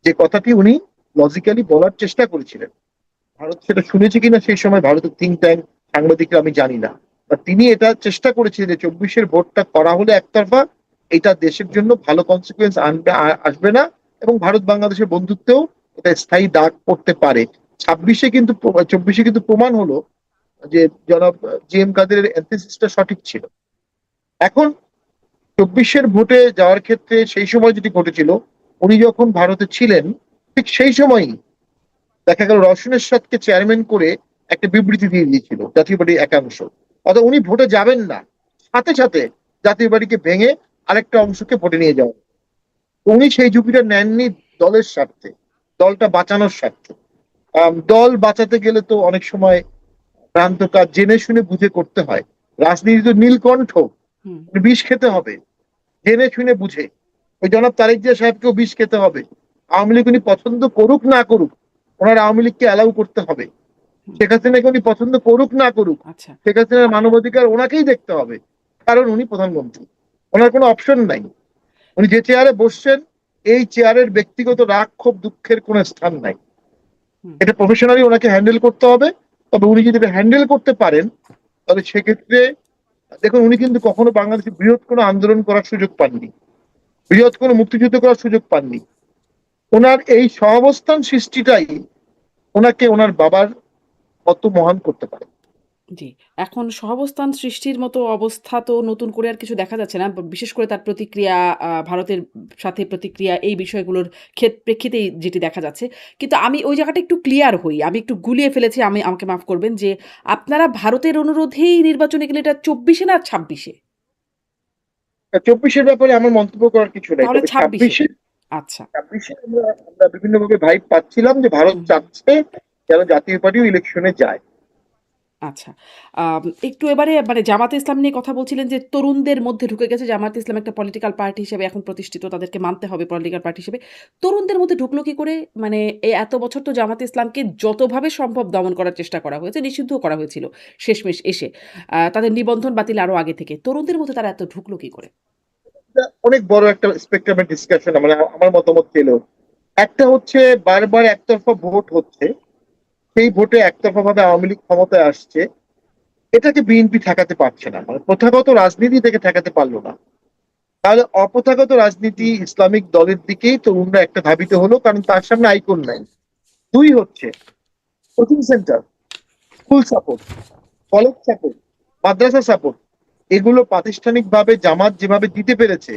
যে কথাটি উনি লজিক্যালি বলার চেষ্টা করেছিলেন, ভারত সেটা শুনেছে কিনা সেই সময় ভারতের থিঙ্ক ট্যাঙ্ক, সাংবাদিকরা, আমি জানি না। বা তিনি এটা চেষ্টা করেছিলেন যে 24-এর ভোটটা করা হলে একতরফা, এটা দেশের জন্য ভালো কনসিকুয়েন্স আনবে, আসবে না, এবং ভারত বাংলাদেশের বন্ধুত্বেও এটা স্থায়ী দাগ পড়তে পারে। 24-এ কিন্তু প্রমাণ হলো যে জনাব জিএম কাদেরের এনথিসিসটা সঠিক ছিল। এখন 24-এর ভোটে যাওয়ার ক্ষেত্রে সেই সময় যেটি ঘটেছিল, উনি যখন ভারতে ছিলেন ঠিক সেই সময়ই দেখা গেল রওশন এরশাদকে চেয়ারম্যান করে একটা বিবৃতি দিয়ে দিয়েছিল জাতীয় পার্টির একাংশ। অর্থাৎ উনি ভোটে যাবেন না, সাথে সাথে জাতীয় পার্টিকে ভেঙে আরেকটা অংশকে ভোটে নিয়ে যাওয়া। উনি সেই ঝুঁকিটা নেননি দলের স্বার্থে, দলটা বাঁচানোর স্বার্থে। দল বাঁচাতে গেলে তো অনেক সময় ভ্রান্ত কাজ জেনে শুনে বুঝে করতে হয়। রাজনীতি তো নীলকণ্ঠ, হুম, বিষ খেতে হবে জেনে শুনে বুঝে। ওই জনাব তারেক জিয়া সাহেবকেও বিষ খেতে হবে। আওয়ামী লীগ উনি পছন্দ করুক না করুক, ওনার আওয়ামী লীগকে অ্যালাউ করতে হবে। হুম। শেখ হাসিনাকে উনি পছন্দ করুক না করুক, আচ্ছা। শেখ হাসিনার মানবাধিকার ওনাকেই দেখতে হবে, কারণ উনি প্রধানমন্ত্রী, ওনার কোনো অপশন নাই। উনি যে চেয়ারে বসছেন, এই চেয়ারের ব্যক্তিগত রাগ ক্ষোভ দুঃখের কোনো স্থান নাই। হুম। এটা প্রফেশনালি ওনাকে হ্যান্ডেল করতে হবে। তবে উনি যদি হ্যান্ডেল করতে পারেন তাহলে সেক্ষেত্রে দেখুন, উনি কিন্তু কখনো বাংলাদেশে বৃহৎ কোনো আন্দোলন করার সুযোগ পাননি, বৃহৎ কোনো মুক্তিযুদ্ধ করার সুযোগ পাননি। ওনার এই সহাবস্থান সৃষ্টিটাই ওনাকে ওনার বাবার মতো মহান করতে পারে। জি। এখন সহাবস্থান সৃষ্টির মতো অবস্থা তো নতুন করে আর কিছু দেখা যাচ্ছে না। বিশেষ করে তার প্রতিক্রিয়া ভারতের সাথে প্রতিক্রিয়া এই বিষয়গুলোর প্রেক্ষিতেই যেটি দেখা যাচ্ছে। কিন্তু আমি ওই জায়গাটা একটু ক্লিয়ার হই। আমি একটু গুলিয়ে ফেলেছি। আমাকে মাফ করবেন যে আপনারা ভারতের অনুরোধেই নির্বাচনে গেলে এটা ২৪ এ না ২৬ এ? 24-এর ব্যাপারে আমার মন্তব্য করার কিছু নাই। তাহলে তবে ২৬ এ। 26-এ, আচ্ছা। 26-এ আমরা বিভিন্নভাবে ভাইব পাচ্ছিলাম যে ভারত হুম, চাচ্ছে যেন জাতীয় পার্টিও ইলেকশনে যায়। আচ্ছা। একটু এবারে মানে জামাতে ইসলাম নিয়ে কথা বলছিলেন যে তরুণদের মধ্যে ঢুকে গেছে। জামাতে ইসলাম একটা পলিটিক্যাল পার্টি হিসেবে এখন প্রতিষ্ঠিত। তাদেরকে মানতে হবে পলিটিক্যাল পার্টি হিসেবে। তরুণদের মধ্যে ঢুকলো কি করে? মানে এত বছর তো জামাতে ইসলামকে যতভাবে সম্ভব দমন করার চেষ্টা করা হয়েছে, নিষিদ্ধও করা হয়েছিল শেষমেশ এসে। তাদের নিবন্ধন বাতিল আরো আগে থেকে। তরুণদের মধ্যে তারা এত ঢুকলো কি করে? এটা অনেক বড় একটা স্পেকট্রামের ডিসকাশন, মানে আমার মতামত ছিল একটা হচ্ছে বারবার একতরফা ভোট হচ্ছে, সেই ভোটে একতরফা ভাবে আওয়ামী লীগ ক্ষমতায় আসছে, এটাকে বিএনপি ঠেকাতে পারছে না, মানে প্রথাগত রাজনীতি থেকে ঠেকাতে পারলো না। তাহলে অপ্রথাগত রাজনীতি ইসলামিক দলের দিকেই তরুণরা একটা ধাবিত হলো, কারণ তার সামনে আইকন নাই। দুই হচ্ছে coaching centre, school support, college support, মাদ্রাসা সাপোর্ট, এগুলো প্রাতিষ্ঠানিক ভাবে জামাত যেভাবে দিতে পেরেছে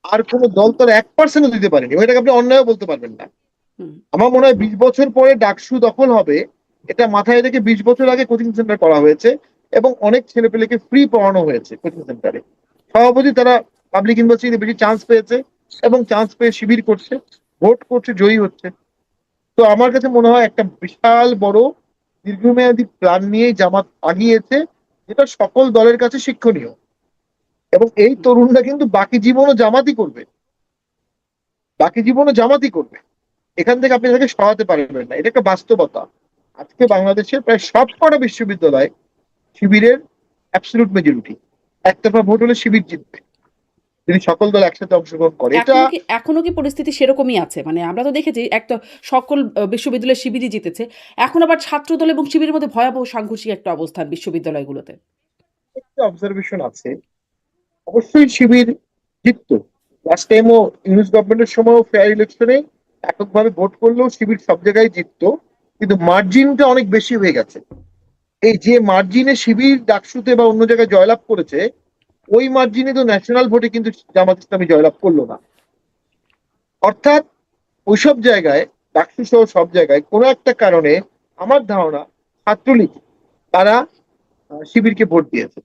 আর কোন দল তার 1% দিতে পারেনি, এটাকে আপনি অন্যায় বলতে পারবেন না। হুম, আমার মনে হয় 20 বছর পরে ডাকসু দখল হবে, এটা মাথায় রেখে 20 বছর আগে কোচিং সেন্টার করা হয়েছে এবং অনেক ছেলেপেলেকে ফ্রি পড়ানো হয়েছে কোচিং সেন্টারে। সভাপতি তারা পাবলিক ইউনিভার্সিটিতে বেশি চান্স পেয়েছে এবং চান্স পেয়ে শিবির করছে, ভোট করছে, জয়ী হচ্ছে। তো আমার কাছে মনে হয় একটা বিশাল বড় দীর্ঘমেয়াদী প্ল্যান নিয়ে জামাত আগিয়েছে, যেটা সকল দলের কাছে শিক্ষণীয়। এবং এই হুম, তরুণরা কিন্তু বাকি জীবনও জামাতই করবে, বাকি জীবনও জামাতই করবে। এখান থেকে আপনি তাকে সরাতে পারবেন না, এটা একটা বাস্তবতা। আজকে বাংলাদেশের প্রায় সব কটা বিশ্ববিদ্যালয় শিবিরের অ্যাবসলিউট মেজরিটি, একতরফা ভোট হলে শিবির জিতবে যদি সকল দল একসাথে অংশগ্রহণ করে। এটা এখনো কি পরিস্থিতি সেরকমই আছে? মানে আমরা তো দেখেছি একটা সকল বিশ্ববিদ্যালয়ের শিবিরই জিতেছে। এখন আবার ছাত্রদল এবং শিবিরের মধ্যে ভয়াবহ সাংঘর্ষিক একটা অবস্থান বিশ্ববিদ্যালয়গুলোতে। একটা অবজারভেশন আছে, অবশ্যই শিবির জিততো। লাস্ট টাইমও ইউনিস গভর্নমেন্টের সময় ফেয়ার ইলেকশনে এককভাবে ভোট করলেও শিবির সব জায়গায় জিততো, কিন্তু মার্জিনটা অনেক বেশি হয়ে গেছে। এই যে মার্জিনে শিবির ডাকসুতে বা অন্য জায়গায় জয়লাভ করেছে, ওই মার্জিনে তো ন্যাশনাল ভোটে কিন্তু জামাত ইসলামী জয়লাভ করলো না। অর্থাৎ ওইসব জায়গায়, ডাকসু সহ সব জায়গায় কোনো একটা কারণে আমার ধারণা ছাত্রলীগ তারা শিবিরকে ভোট দিয়েছে।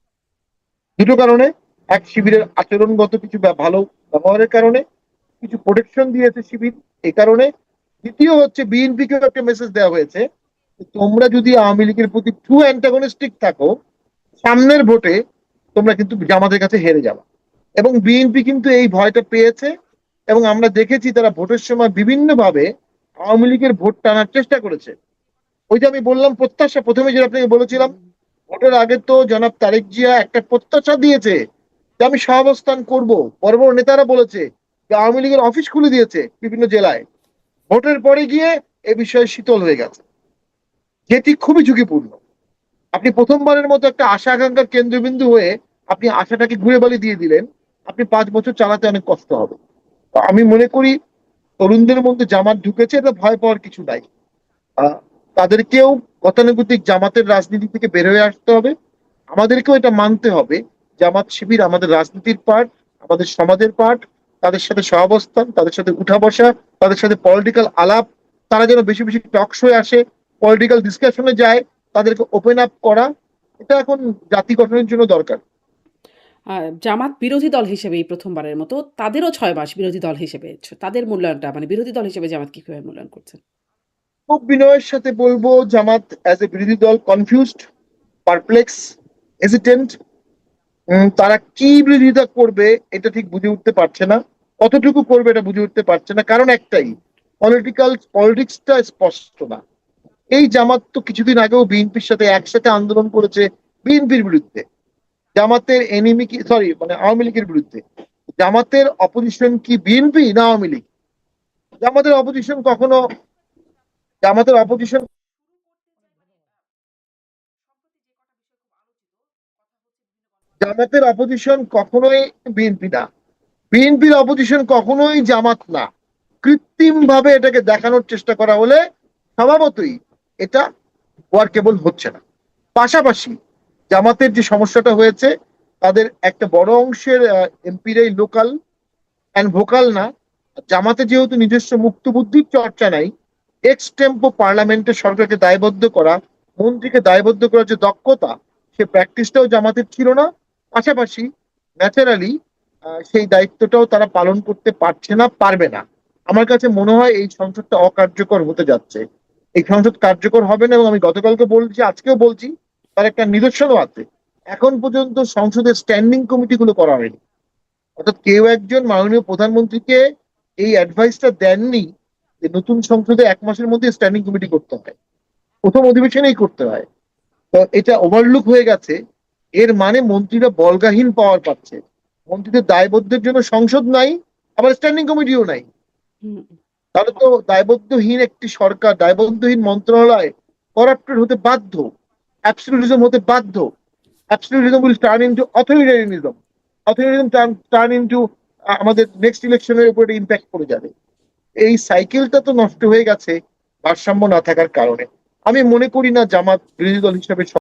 দুটো কারণে: এক, শিবিরের আচরণগত কিছু ভালো ব্যবহারের কারণে, কিছু প্রোটেকশন দিয়েছে শিবির এই কারণে। দ্বিতীয় হচ্ছে বিএনপিকেও একটা মেসেজ দেওয়া হয়েছে যে তোমরা যদি আওয়ামী লীগের প্রতি ট্রু অ্যান্টাগনিস্টিক থাকো, সামনের ভোটে তোমরা কিন্তু জামাতের কাছে হেরে যাবে। এবং বিএনপি কিন্তু এই ভয়টা পেয়েছে এবং আমরা দেখেছি তারা ভোটের সময় বিভিন্ন ভাবে আওয়ামী লীগের ভোট টানার চেষ্টা করেছে। ওই যে আমি বললাম প্রত্যাশা, প্রথমে যেটা আপনাকে বলেছিলাম, ভোটের আগে তো জনাব তারেক জিয়া একটা প্রত্যাশা দিয়েছে যে আমি সহাবস্থান করব। বড় বড় নেতারা বলেছে যে আওয়ামী লীগের অফিস খুলে দিয়েছে বিভিন্ন জেলায়। ভোটের পরে গিয়ে এ বিষয়ে শীতল হয়ে গেছে, যেটি খুবই ঝুঁকিপূর্ণ। আপনি প্রথমবারের মতো একটা আশা আকাঙ্ক্ষার কেন্দ্রবিন্দু হয়ে আপনি আশাটাকে ঘুরে বালি দিয়ে দিলেন, আপনি 5 বছর চালাতে অনেক কষ্ট হবে। তো আমি মনে করি তরুণদের মধ্যে জামাত ঢুকেছে, এটা ভয় পাওয়ার কিছু নাই। তাদেরকেও গতানুগতিক জামাতের রাজনীতি থেকে বের হয়ে আসতে হবে। আমাদেরকেও এটা মানতে হবে জামাত শিবির আমাদের রাজনীতির পার্ট, আমাদের সমাজের পার্ট। তাদের সাথে সহাবস্থান, তাদের সাথে উঠা বসা, তাদের সাথে পলিটিক্যাল আলাপ, তারা যেন বেশি বেশি টক শোয়ে আসে, পলিটিক্যাল ডিসকাশনে যায়, তাদেরকে ওপেন আপ করা, এটা এখন জাতি গঠনের জন্য দরকার। জামাত বিরোধী দল হিসেবে এই ১ম বারের মতো তাদেরও ৬ মাস বিরোধী দল হিসেবে তাদের মূল্যায়নটা মানে বিরোধী দল হিসেবে জামাত কিভাবে মূল্যায়ন করছেন? খুব বিনয়ের সাথে বলবো জামাত অ্যাজ এ বিরোধী দল কনফিউজড, পারপ্লেক্স, হেজিটেন্ট। তারা কি বিরোধিতা করবে এটা ঠিক বুঝে উঠতে পারছে না, কতটুকু করবে এটা বুঝে উঠতে পারছে না। কারণ একটাই, পলিটিক্সটা স্পষ্ট না। এই জামাত তো কিছুদিন আগেও বিএনপির সাথে একসাথে আন্দোলন করেছে বিএনপির বিরুদ্ধে। জামাতের এনিমি কি, সরি, মানে আওয়ামী লীগের বিরুদ্ধে। জামাতের অপোজিশন কি বিএনপি না আওয়ামী লীগ? জামাতের অপোজিশন কখনো, জামাতের অপোজিশন জামাতের অপোজিশন কখনোই বিএনপি না, বিএনপির অপোজিশন কখনোই জামাত না। কৃত্রিম ভাবে এটাকে দেখানোর চেষ্টা করা হলে স্বভাবতই এটা ওয়ার্কেবল হচ্ছে না। পাশাপাশি জামাতের যে সমস্যাটা হয়েছে, তাদের একটা বড় অংশের এমপিরাই লোকাল অ্যান্ড ভোকাল না। জামাতে যেহেতু নিজস্ব মুক্ত বুদ্ধির চর্চা নাই, এক্স টেম্পো পার্লামেন্টে সরকারকে দায়বদ্ধ করা, মন্ত্রীকে দায়বদ্ধ করার যে দক্ষতা, সে প্র্যাকটিসটাও জামাতের ছিল না। পাশাপাশি ন্যাচারালি সেই দায়িত্বটাও তারা পালন করতে পারছে না, পারবে না। আমার কাছে মনে হয় এই সংসদটা অকার্যকর হতে যাচ্ছে। এই সংসদ কার্যকর হবে না এবং আমি গতকালকে বলছি, আজকেও বলছি, তার একটা নিদর্শনও আছে। এখন পর্যন্ত সংসদের স্ট্যান্ডিং কমিটিগুলো করা হয়নি। অর্থাৎ কেউ একজন মাননীয় প্রধানমন্ত্রীকে এই অ্যাডভাইসটা দেননি যে নতুন সংসদে 1 মাসের মধ্যে স্ট্যান্ডিং কমিটি করতে হয়, প্রথম অধিবেশনেই করতে হয়। তো এটা ওভারলুক হয়ে গেছে। এর মানে মন্ত্রীরা বল্গাহীন পাওয়ার পাচ্ছে। মন্ত্রীদের দায়বদ্ধের জন্য সংসদ নাই, আবার স্ট্যান্ডিং কমিটিও নাই। হুম, তাহলে তো দায়বদ্ধহীন একটি সরকার, দায়বদ্ধহীন মন্ত্রণালয় করাপ্টেড হতে বাধ্য, অ্যাবসলিউটিজম হতে বাধ্য। Absolutism will turn into authoritarianism, authoritarianism turn into আমাদের নেক্সট ইলেকশনের উপর ইম্প্যাক্ট পড়ে যাবে। এই সাইকেলটা তো নষ্ট হয়ে গেছে ভারসাম্য না থাকার কারণে। আমি মনে করি না জামাত বিরোধী দল হিসেবে